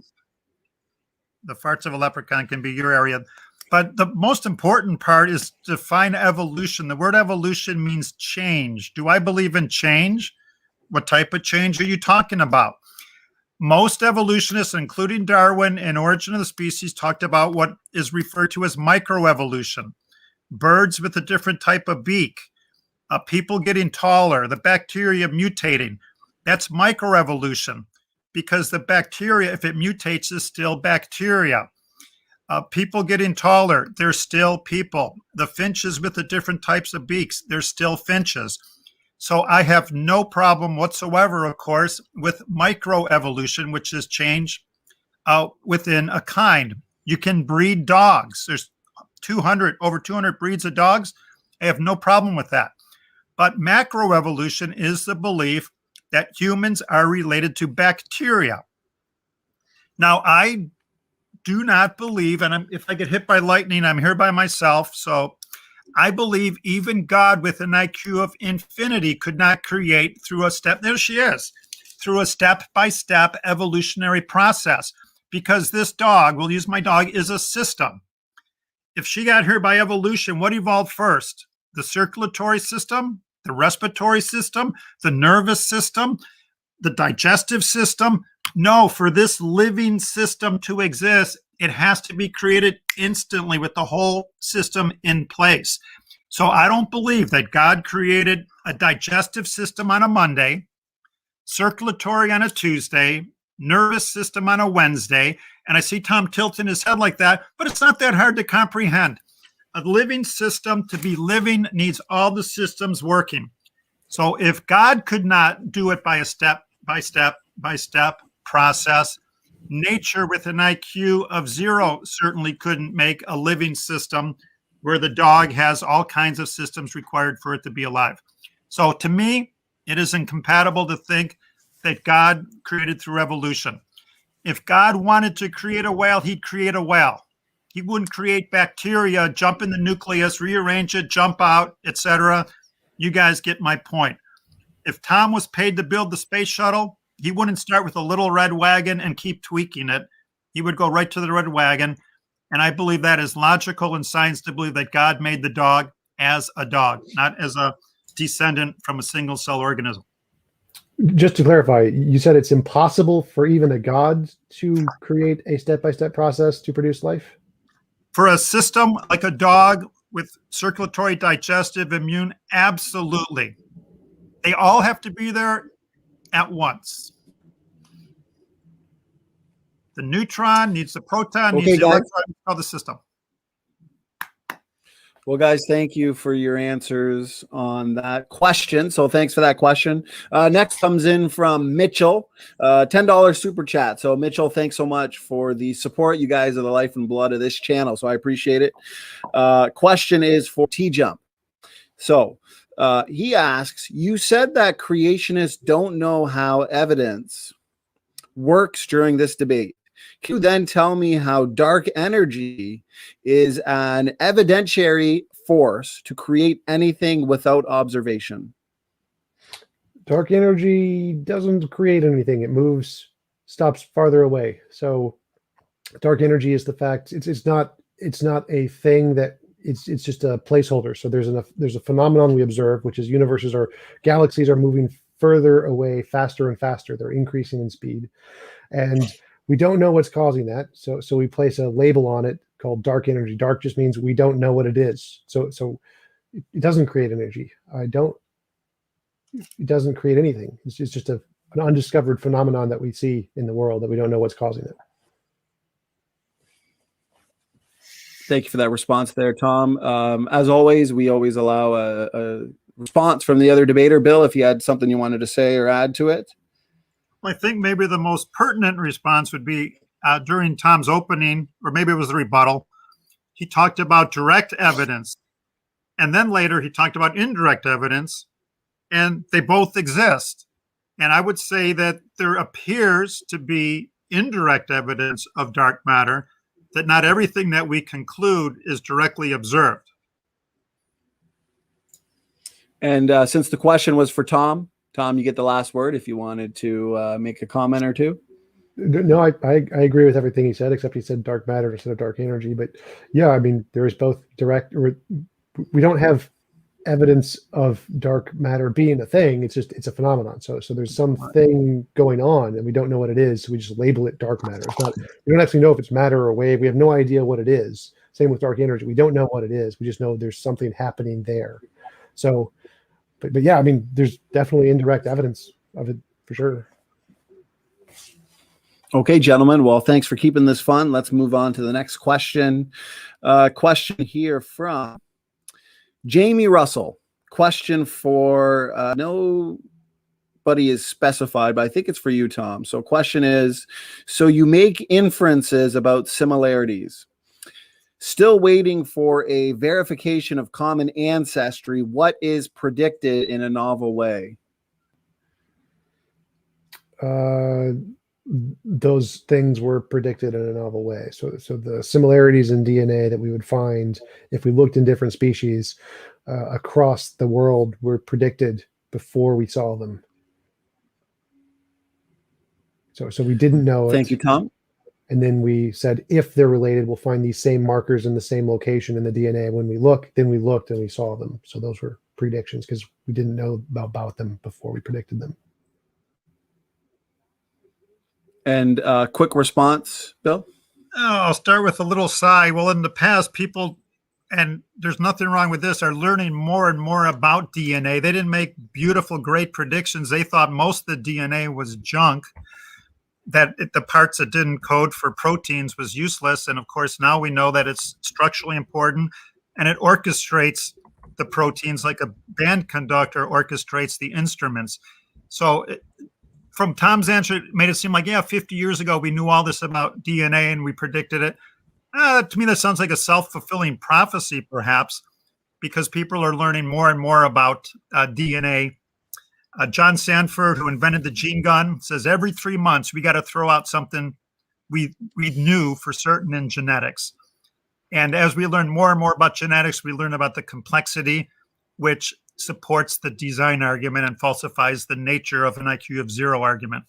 The farts of a leprechaun can be your area. But the most important part is to define evolution. The word evolution means change. Do I believe in change? What type of change are you talking about? Most evolutionists, including Darwin and Origin of the Species, talked about what is referred to as microevolution. Birds with a different type of beak, people getting taller, the bacteria mutating. That's microevolution, because the bacteria, if it mutates, is still bacteria. People getting taller, they're still people. The finches with the different types of beaks, they're still finches. So I have no problem whatsoever, of course, with microevolution, which is change within a kind. You can breed dogs. There's over 200 breeds of dogs. I have no problem with that. But macroevolution is the belief that humans are related to bacteria. Now, I do not believe, and if I get hit by lightning, I'm here by myself. So I believe even God with an IQ of infinity could not create through a step-by-step evolutionary process, because this dog, we'll use my dog, is a system. If she got here by evolution, what evolved first? The circulatory system, the respiratory system, the nervous system, the digestive system? No, for this living system to exist, it has to be created instantly with the whole system in place. So I don't believe that God created a digestive system on a Monday, circulatory on a Tuesday, nervous system on a Wednesday, and I see Tom tilting his head like that, but it's not that hard to comprehend. A living system, to be living, needs all the systems working. So if God could not do it by a step-by-step process, nature with an IQ of 0 certainly couldn't make a living system where the dog has all kinds of systems required for it to be alive. So to me, it is incompatible to think that God created through evolution. If God wanted to create a whale, he'd create a whale. He wouldn't create bacteria, jump in the nucleus, rearrange it, jump out, etc. You guys get my point. If Tom was paid to build the space shuttle, he wouldn't start with a little red wagon and keep tweaking it. He would go right to the red wagon. And I believe that is logical in science, to believe that God made the dog as a dog, not as a descendant from a single cell organism. Just to clarify, you said it's impossible for even a God to create a step-by-step process to produce life? For a system like a dog with circulatory, digestive, immune, absolutely. They all have to be there at once. The neutron needs the proton, needs the electron, of the system. Well, guys, thank you for your answers on that question. So thanks for that question. Next comes in from Mitchell, $10 super chat. So Mitchell, thanks so much for the support. You guys are the life and blood of this channel, so I appreciate it. Question is for TJump. So he asks, you said that creationists don't know how evidence works during this debate. Can you then tell me how dark energy is an evidentiary force to create anything without observation? Dark energy doesn't create anything. It moves, stops farther away. So dark energy is the fact. It's not a thing that it's just a placeholder. So there's a phenomenon we observe, which is galaxies are moving further away faster and faster. They're increasing in speed, and we don't know what's causing that. So we place a label on it called dark energy. Dark just means we don't know what it is. So it doesn't create energy. It doesn't create anything. It's just an undiscovered phenomenon that we see in the world that we don't know what's causing it. Thank you for that response there, Tom. As always, we always allow a response from the other debater. Bill, if you had something you wanted to say or add to it. I think maybe the most pertinent response would be during Tom's opening, or maybe it was the rebuttal. He talked about direct evidence, and then later he talked about indirect evidence, and they both exist. And I would say that there appears to be indirect evidence of dark matter, that not everything that we conclude is directly observed. And since the question was for Tom, you get the last word if you wanted to make a comment or two. No, I agree with everything he said, except he said dark matter instead of dark energy. But yeah, I mean, there is both direct, or we don't have evidence of dark matter being a thing. It's a phenomenon. So there's something going on and we don't know what it is. So we just label it dark matter. It's not, we don't actually know if it's matter or wave. We have no idea what it is. Same with dark energy. We don't know what it is. We just know there's something happening there. So, but yeah, I mean, there's definitely indirect evidence of it for sure. Okay, gentlemen. Well, thanks for keeping this fun. Let's move on to the next question. Question here from Jamie Russell. Question for nobody is specified, but I think it's for you, Tom. So question is, so you make inferences about similarities. Still waiting for a verification of common ancestry. What is predicted in a novel way? Those things were predicted in a novel way. So the similarities in DNA that we would find if we looked in different species across the world were predicted before we saw them. So we didn't know it. Thank you, Tom. And then we said, if they're related, we'll find these same markers in the same location in the DNA. When we looked and we saw them. So those were predictions because we didn't know about them before we predicted them. And quick response, Bill? I'll start with a little sigh. Well, in the past, people, and there's nothing wrong with this, are learning more and more about DNA. They didn't make beautiful, great predictions. They thought most of the DNA was junk, that the parts that didn't code for proteins was useless. And of course, now we know that it's structurally important and it orchestrates the proteins like a band conductor orchestrates the instruments. So from Tom's answer, it made it seem like, yeah, 50 years ago, we knew all this about DNA and we predicted it. To me, that sounds like a self-fulfilling prophecy, perhaps, because people are learning more and more about DNA. John Sanford, who invented the gene gun, says every 3 months, we got to throw out something we knew for certain in genetics. And as we learn more and more about genetics, we learn about the complexity, which supports the design argument and falsifies the nature of an IQ of 0 argument.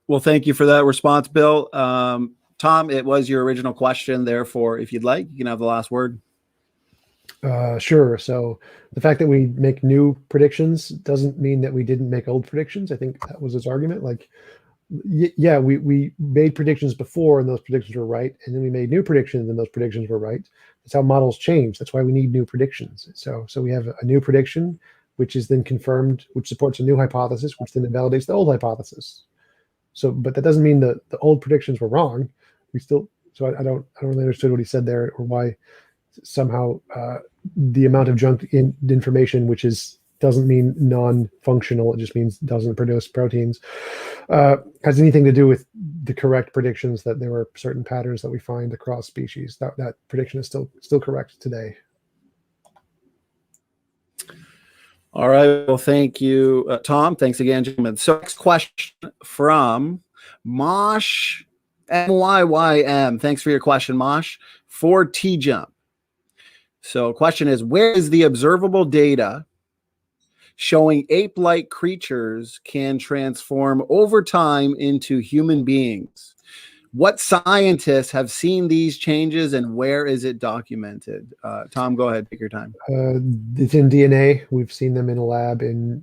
Well, thank you for that response, Bill. Tom, it was your original question. Therefore, if you'd like, you can have the last word. Sure. So the fact that we make new predictions doesn't mean that we didn't make old predictions. I think that was his argument. Like, yeah, we made predictions before and those predictions were right. And then we made new predictions and those predictions were right. That's how models change. That's why we need new predictions. So we have a new prediction, which is then confirmed, which supports a new hypothesis, which then invalidates the old hypothesis. So, but that doesn't mean that the old predictions were wrong. So I don't really understand what he said there, or why somehow the amount of junk information, which doesn't mean non-functional, it just means doesn't produce proteins, has anything to do with the correct predictions that there were certain patterns that we find across species. That prediction is still correct today. All right. Well, thank you, Tom. Thanks again, gentlemen. So next question from Mosh MYYM. Thanks for your question, Mosh, for TJump. So question is, where is the observable data showing ape-like creatures can transform over time into human beings? What scientists have seen these changes and where is it documented? Tom, go ahead. Take your time. It's in DNA. We've seen them in a lab in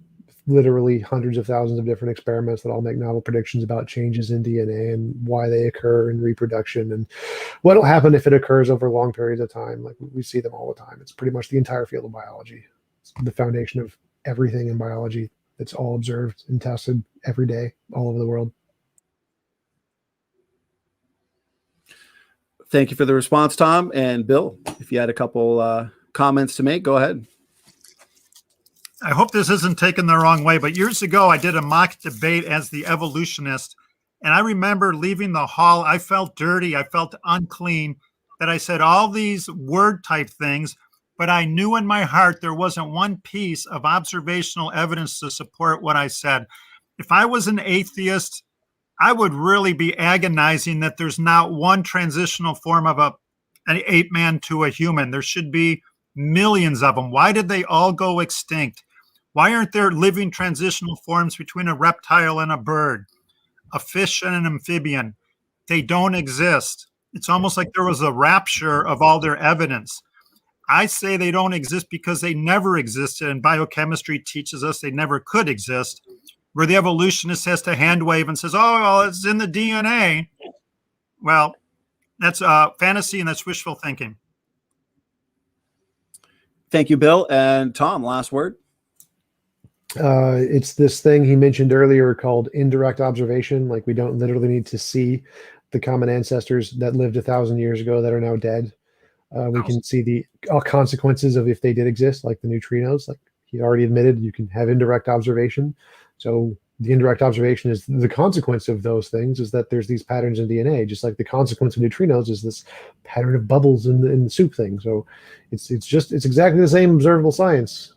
literally hundreds of thousands of different experiments that all make novel predictions about changes in DNA and why they occur in reproduction and what will happen if it occurs over long periods of time. Like we see them all the time. It's pretty much the entire field of biology. It's the foundation of everything in biology. It's all observed and tested every day all over the world. Thank you for the response, Tom. And Bill, if you had a couple comments to make, go ahead. I hope this isn't taken the wrong way, but years ago I did a mock debate as the evolutionist, and I remember leaving the hall. I felt dirty. I felt unclean, that I said all these word type things, but I knew in my heart there wasn't one piece of observational evidence to support what I said. If I was an atheist, I would really be agonizing that there's not one transitional form of an ape man to a human. There should be millions of them. Why did they all go extinct? Why aren't there living transitional forms between a reptile and a bird, a fish and an amphibian? They don't exist. It's almost like there was a rapture of all their evidence. I say they don't exist because they never existed, and biochemistry teaches us they never could exist, where the evolutionist has to hand wave and says, oh, well, it's in the DNA. Well, that's fantasy and that's wishful thinking. Thank you, Bill. And Tom, last word. It's this thing he mentioned earlier called indirect observation. Like we don't literally need to see the common ancestors that lived 1,000 years ago that are now dead. We can see the consequences of if they did exist, like the neutrinos. Like he already admitted, you can have indirect observation. So the indirect observation is the consequence of those things is that there's these patterns in DNA, just like the consequence of neutrinos is this pattern of bubbles in the soup thing. So it's exactly the same observable science.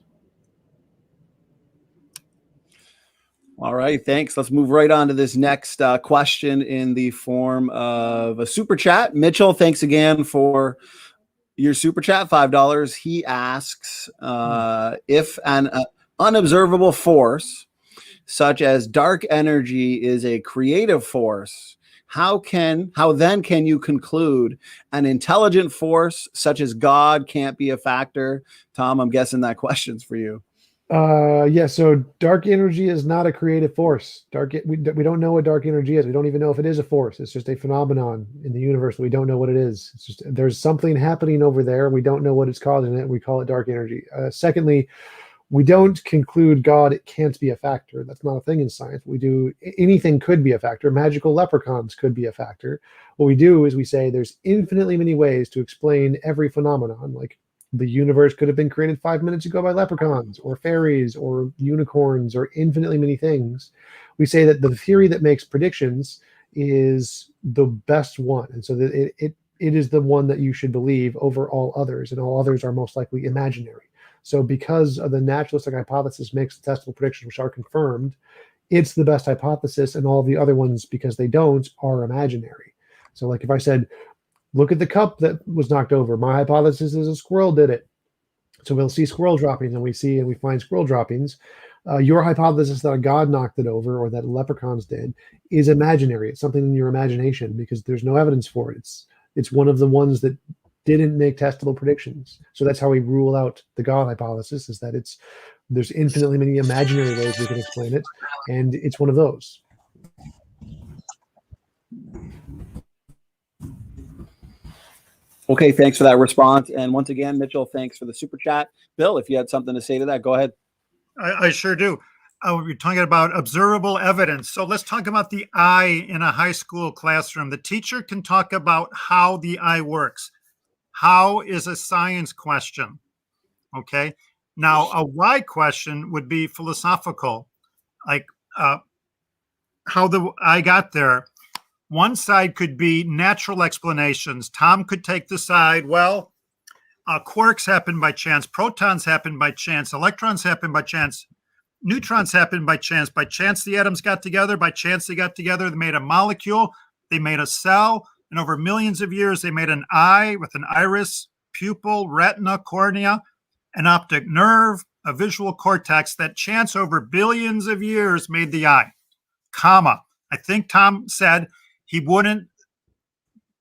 All right, thanks. Let's move right on to this next question in the form of a super chat. Mitchell, thanks again for your super chat, $5. He asks if an unobservable force such as dark energy is a creative force, how then can you conclude an intelligent force such as God can't be a factor? Tom, I'm guessing that question's for you. Yeah, so dark energy is not a creative force. We don't know what dark energy is. We don't even know if it is a force. It's just a phenomenon in the universe. We don't know what it is. It's just there's something happening over there. We don't know what it's causing it. We call it dark energy. Secondly, we don't conclude God it can't be a factor. That's not a thing in science. We do anything could be a factor. Magical leprechauns could be a factor. What we do is we say there's infinitely many ways to explain every phenomenon. Like the universe could have been created 5 minutes ago by leprechauns or fairies or unicorns or infinitely many things. We say that the theory that makes predictions is the best one. And so that it is the one that you should believe over all others, and all others are most likely imaginary. So because of the naturalistic hypothesis makes the testable predictions, which are confirmed, it's the best hypothesis, and all the other ones, because they don't, are imaginary. So like if I said, look at the cup that was knocked over. My hypothesis is a squirrel did it. So we'll see squirrel droppings, and we find squirrel droppings. Your hypothesis that a god knocked it over or that leprechauns did is imaginary. It's something in your imagination because there's no evidence for it. It's one of the ones that didn't make testable predictions. So that's how we rule out the God hypothesis, is that there's infinitely many imaginary ways we can explain it, and it's one of those. Okay, thanks for that response. And once again, Mitchell, thanks for the super chat. Bill, if you had something to say to that, go ahead. I sure do. We're talking about observable evidence. So let's talk about the eye in a high school classroom. The teacher can talk about how the eye works. How is a science question? Okay. Now, a why question would be philosophical, like how the eye got there. One side could be natural explanations. Tom could take the side, well, quarks happen by chance, protons happen by chance, electrons happen by chance, neutrons happen by chance. By chance, the atoms got together. By chance, they got together. They made a molecule. They made a cell. And over millions of years, they made an eye with an iris, pupil, retina, cornea, an optic nerve, a visual cortex. That chance over billions of years made the eye, comma. I think Tom said he wouldn't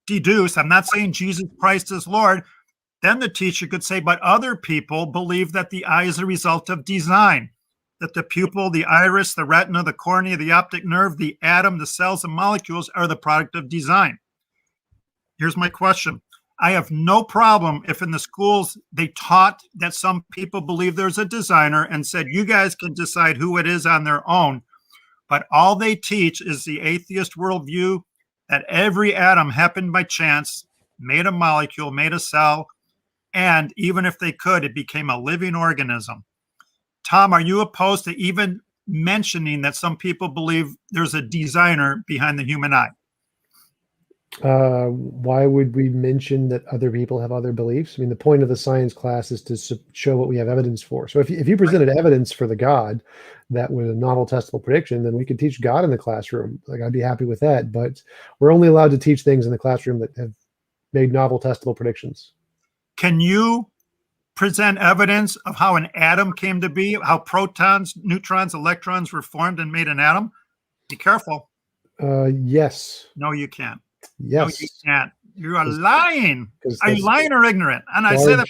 deduce. I'm not saying Jesus Christ is Lord. Then the teacher could say, but other people believe that the eye is a result of design, that the pupil, the iris, the retina, the cornea, the optic nerve, the atom, the cells and molecules are the product of design. Here's my question. I have no problem if in the schools they taught that some people believe there's a designer and said, you guys can decide who it is on their own. But all they teach is the atheist worldview that every atom happened by chance, made a molecule, made a cell, and even if they could, it became a living organism. Tom, are you opposed to even mentioning that some people believe there's a designer behind the human eye? Why would we mention that other people have other beliefs? I mean, the point of the science class is to show what we have evidence for. So if you presented evidence for the God that was a novel testable prediction, then we could teach God in the classroom. Like, I'd be happy with that. But we're only allowed to teach things in the classroom that have made novel testable predictions. Can you present evidence of how an atom came to be, how protons, neutrons, electrons were formed and made an atom? Be careful. Yes. No, you can't. Yes. No, you can't. You are lying. Are you lying or ignorant? And I say that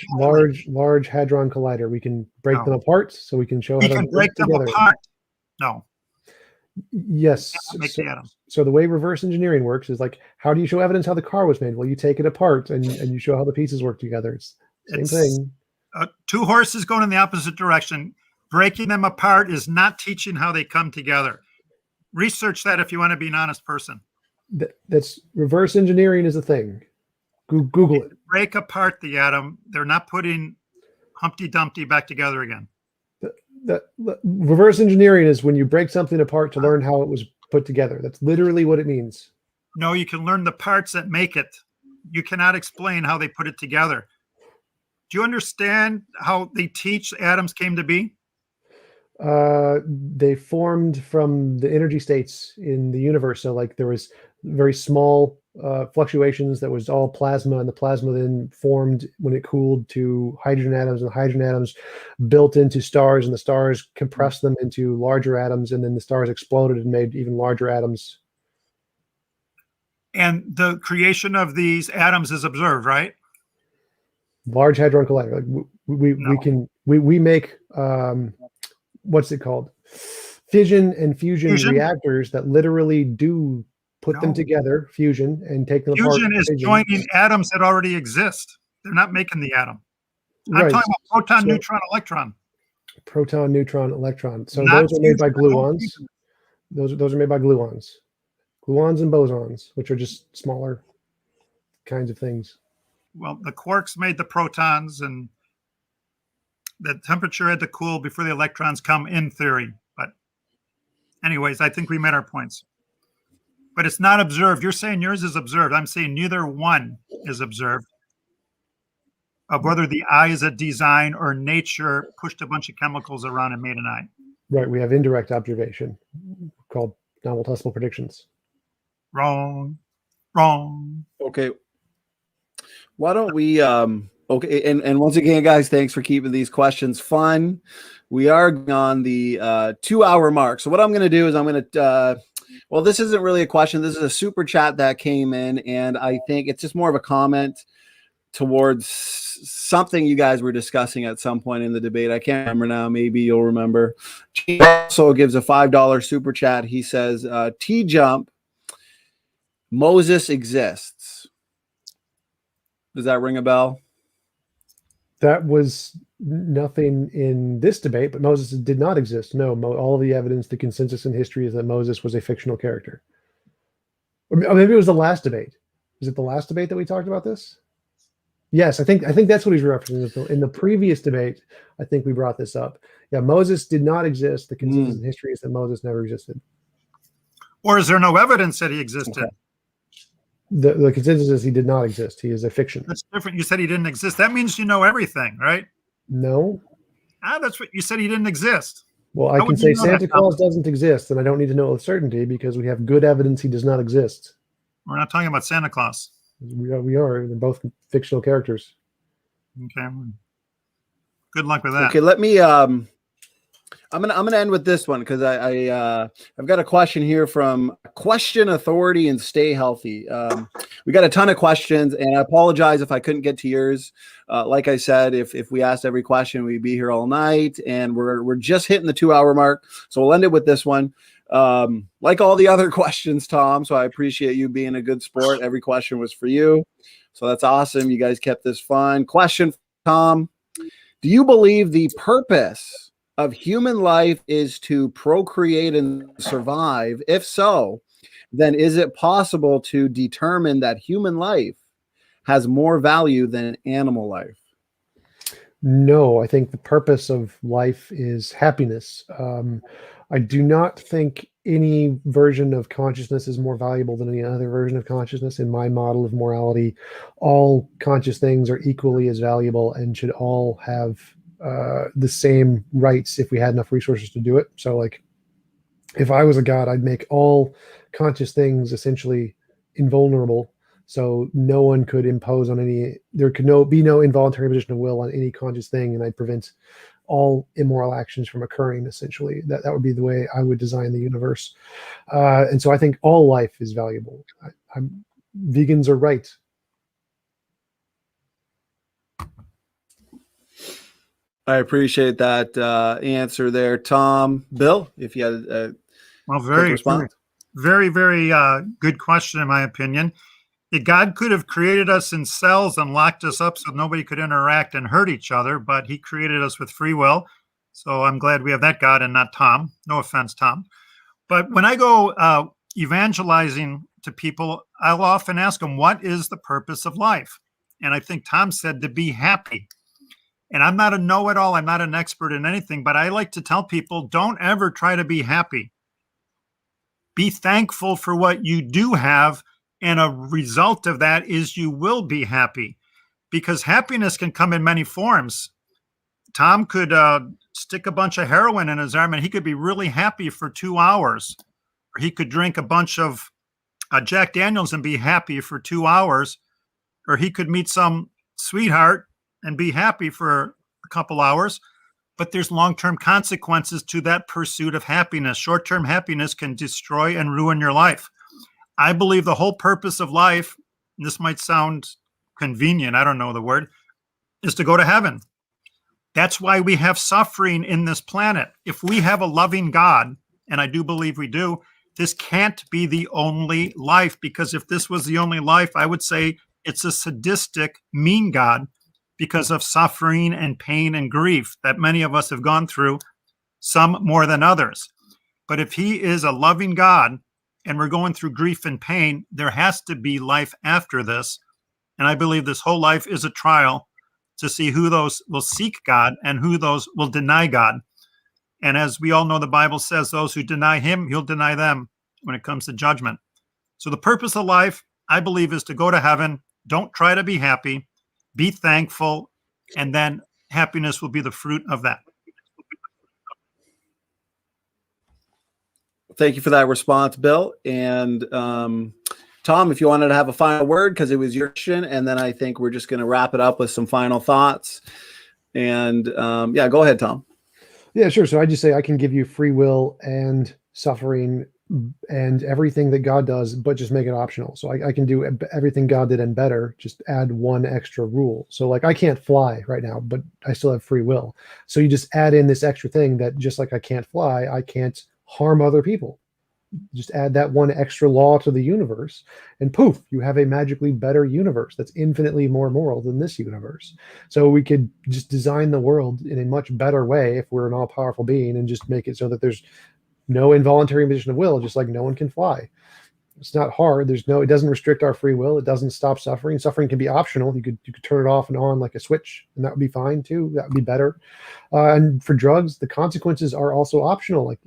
large hadron collider. We can break them apart, so we can show we how can to break them together. apart. No. Yes. Make the atom. So the way reverse engineering works is like, how do you show evidence how the car was made? Well, you take it apart and you show how the pieces work together. It's the same thing. Two horses going in the opposite direction. Breaking them apart is not teaching how they come together. Research that if you want to be an honest person. That's reverse engineering is a thing. Google it. Break apart the atom. They're not putting Humpty Dumpty back together again. The reverse engineering is when you break something apart to learn how it was put together. That's literally what it means. No, you can learn the parts that make it. You cannot explain how they put it together. Do you understand how they teach atoms came to be? They formed from the energy states in the universe. So like there was very small fluctuations that was all plasma, and the plasma then formed when it cooled to hydrogen atoms, and the hydrogen atoms built into stars, and the stars compressed them into larger atoms, and then the stars exploded and made even larger atoms. And the creation of these atoms is observed, right? Large hadron collider. Like we make what's it called? Fission and fusion reactors that literally do put them together, fusion, and take them apart. Fusion is joining atoms that already exist. They're not making the atom. I'm talking about proton, neutron, electron. Proton, neutron, electron. So those are made by gluons. Those are made by gluons. Gluons and bosons, which are just smaller kinds of things. Well, the quarks made the protons, and the temperature had to cool before the electrons come, in theory. But anyways, I think we made our points. But it's not observed. You're saying yours is observed. I'm saying neither one is observed. Of whether the eye is a design or nature pushed a bunch of chemicals around and made an eye. Right. We have indirect observation called novel testable predictions. Wrong. Wrong. Okay. Why don't we okay, and once again, guys, thanks for keeping these questions fun. We are on the 2-hour mark. So what I'm going to do is I'm going to well, this isn't really a question. This is a super chat that came in, and I think it's just more of a comment towards something you guys were discussing at some point in the debate. I can't remember now. Maybe you'll remember. He also gives a $5 super chat. He says, TJump, Moses exists. Does that ring a bell? That was nothing in this debate, but Moses did not exist. No, all of the evidence, the consensus in history is that Moses was a fictional character. Or maybe it was the last debate. Was it the last debate that we talked about this? Yes, I think that's what he's referencing. In the previous debate, I think we brought this up. Yeah, Moses did not exist. The consensus in history is that Moses never existed. Or is there no evidence that he existed? The consensus is he did not exist. He is a fiction. That's different. You said he didn't exist. That means you know everything, right? No. That's what you said. He didn't exist. Well, I can say Santa Claus doesn't exist, and I don't need to know with certainty because we have good evidence he does not exist. We're not talking about Santa Claus. We are. They're both fictional characters. Okay. Good luck with that. Okay, let me I'm gonna end with this one because I've got a question here from Question Authority and Stay Healthy. We got a ton of questions, and I apologize if I couldn't get to yours. Like I said, if we asked every question, we'd be here all night, and we're just hitting the 2-hour mark. So we'll end it with this one. Like all the other questions, Tom. So I appreciate you being a good sport. Every question was for you, so that's awesome. You guys kept this fun. Question, Tom. Do you believe the purpose of human life is to procreate and survive? If so, then is it possible to determine that human life has more value than animal life? No, I think the purpose of life is happiness. I do not think any version of consciousness is more valuable than any other version of consciousness. In my model of morality, all conscious things are equally as valuable and should all have the same rights if we had enough resources to do it. So, like, if I was a god, I'd make all conscious things essentially invulnerable. So no one could impose on any, there could be no involuntary position of will on any conscious thing, and I'd prevent all immoral actions from occurring, essentially. That would be the way I would design the universe. And so I think all life is valuable. Vegans are right. I appreciate that answer there, Tom. Bill, if you had a very good question, in my opinion. God could have created us in cells and locked us up so nobody could interact and hurt each other, but he created us with free will. So I'm glad we have that God and not Tom. No offense, Tom. But when I go evangelizing to people, I'll often ask them, what is the purpose of life? And I think Tom said to be happy. And I'm not a know-it-all. I'm not an expert in anything, but I like to tell people, don't ever try to be happy. Be thankful for what you do have. And a result of that is you will be happy, because happiness can come in many forms. Tom could stick a bunch of heroin in his arm and he could be really happy for 2 hours. Or he could drink a bunch of Jack Daniels and be happy for 2 hours. Or he could meet some sweetheart and be happy for a couple hours. But there's long-term consequences to that pursuit of happiness. Short-term happiness can destroy and ruin your life. I believe the whole purpose of life, and this might sound convenient, I don't know the word, is to go to heaven. That's why we have suffering in this planet. If we have a loving God, and I do believe we do, this can't be the only life, because if this was the only life, I would say it's a sadistic, mean God because of suffering and pain and grief that many of us have gone through, some more than others. But if he is a loving God, and we're going through grief and pain, there has to be life after this. And I believe this whole life is a trial to see who those will seek God and who those will deny God. And as we all know, the Bible says those who deny him, he'll deny them when it comes to judgment. So the purpose of life, I believe, is to go to heaven. Don't try to be happy. Be thankful. And then happiness will be the fruit of that. Thank you for that response, Bill. And Tom, if you wanted to have a final word, because it was your question, and then I think we're just going to wrap it up with some final thoughts. And yeah, go ahead, Tom. Yeah, sure. So I just say I can give you free will and suffering and everything that God does, but just make it optional. So I can do everything God did and better, just add one extra rule. So like I can't fly right now, but I still have free will. So you just add in this extra thing that just like I can't fly, I can't harm other people. Just add that one extra law to the universe and poof, you have a magically better universe that's infinitely more moral than this universe. So we could just design the world in a much better way if we're an all-powerful being and just make it so that there's no involuntary imposition of will, just like no one can fly. It's not hard. It doesn't restrict our free will. It doesn't stop suffering. Suffering can be optional. You could turn it off and on like a switch, and that would be fine too. That would be better. And for drugs, the consequences are also optional. Like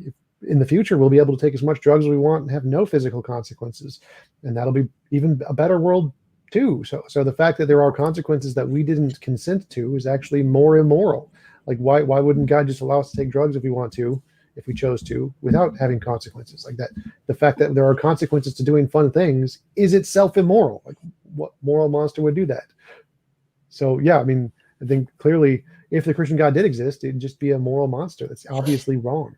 in the future, we'll be able to take as much drugs as we want and have no physical consequences. And that'll be even a better world too. So the fact that there are consequences that we didn't consent to is actually more immoral. Like why wouldn't God just allow us to take drugs if we want to, if we chose to, without having consequences like that? The fact that there are consequences to doing fun things is itself immoral. Like what moral monster would do that? So yeah, I mean, I think clearly if the Christian God did exist, it'd just be a moral monster. That's obviously wrong.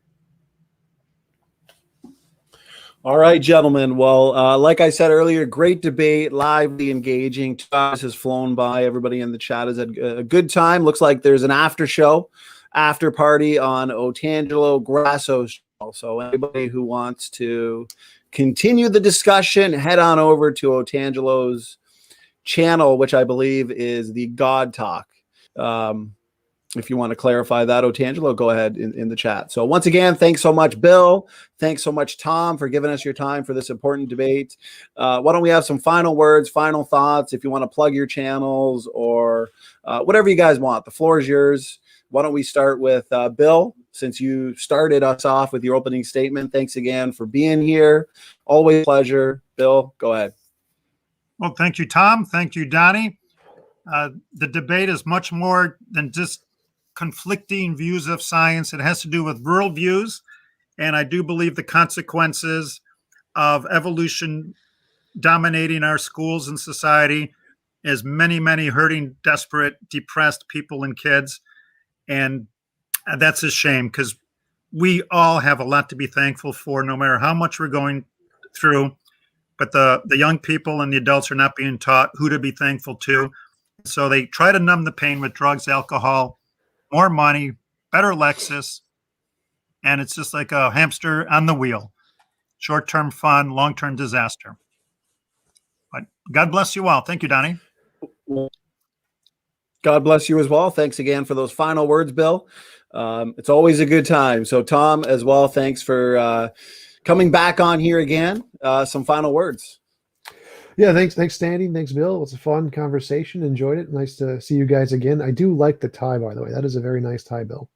All right, gentlemen. Well, like I said earlier, great debate, lively, engaging. 2 hours has flown by. Everybody in the chat has had a good time. Looks like there's an after show, after party on Otangelo Grasso's channel. So anybody who wants to continue the discussion, head on over to Otangelo's channel, which I believe is the God Talk. If you want to clarify that, Otangelo, go ahead in the chat. So once again, thanks so much, Bill. Thanks so much, Tom, for giving us your time for this important debate. Why don't we have some final words, final thoughts, if you want to plug your channels or whatever you guys want. The floor is yours. Why don't we start with Bill, since you started us off with your opening statement. Thanks again for being here. Always a pleasure. Bill, go ahead. Well, thank you, Tom. Thank you, Donnie. The debate is much more than just conflicting views of science. It has to do with world views, and I do believe the consequences of evolution dominating our schools and society is many, many hurting, desperate, depressed people and kids, and that's a shame because we all have a lot to be thankful for, no matter how much we're going through. But the young people and the adults are not being taught who to be thankful to, so they try to numb the pain with drugs, alcohol, more money, better Lexus, and it's just like a hamster on the wheel. Short-term fun, long-term disaster. But God bless you all. Thank you, Donnie. God bless you as well. Thanks again for those final words, Bill. It's always a good time. So Tom as well, thanks for coming back on here again. Some final words. Yeah, thanks, Standing. Thanks, Bill. It was a fun conversation. Enjoyed it. Nice to see you guys again. I do like the tie, by the way. That is a very nice tie, Bill.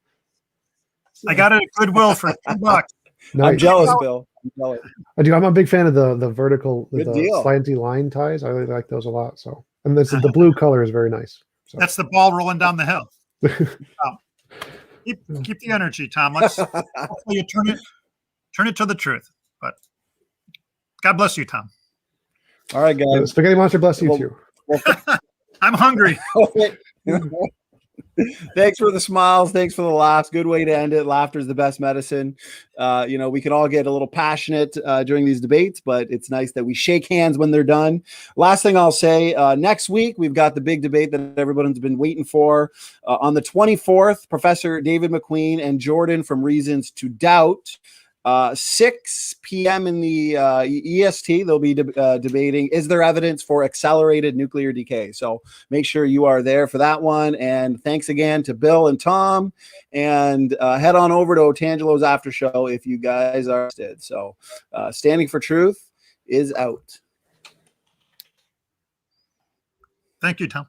I got it at Goodwill for $2. Nice. I'm jealous, Bill. I do. I'm a big fan of the vertical, Good the deal. slanty line ties. I really like those a lot. So, and the blue color is very nice. So. That's the ball rolling down the hill. Keep the energy, Tom. Hopefully you turn it to the truth. But God bless you, Tom. All right, guys. Spaghetti Monster bless you too. I'm hungry. Thanks for the smiles. Thanks for the laughs. Good way to end it. Laughter is the best medicine. We can all get a little passionate during these debates, but it's nice that we shake hands when they're done. Last thing I'll say, next week, we've got the big debate that everyone's been waiting for. On the 24th, Professor David McQueen and Jordan from Reasons to Doubt. 6 p.m. in the EST, they'll be debating, is there evidence for accelerated nuclear decay? So make sure you are there for that one. And thanks again to Bill and Tom. And head on over to Otangelo's after show if you guys are interested. So Standing for Truth is out. Thank you, Tom.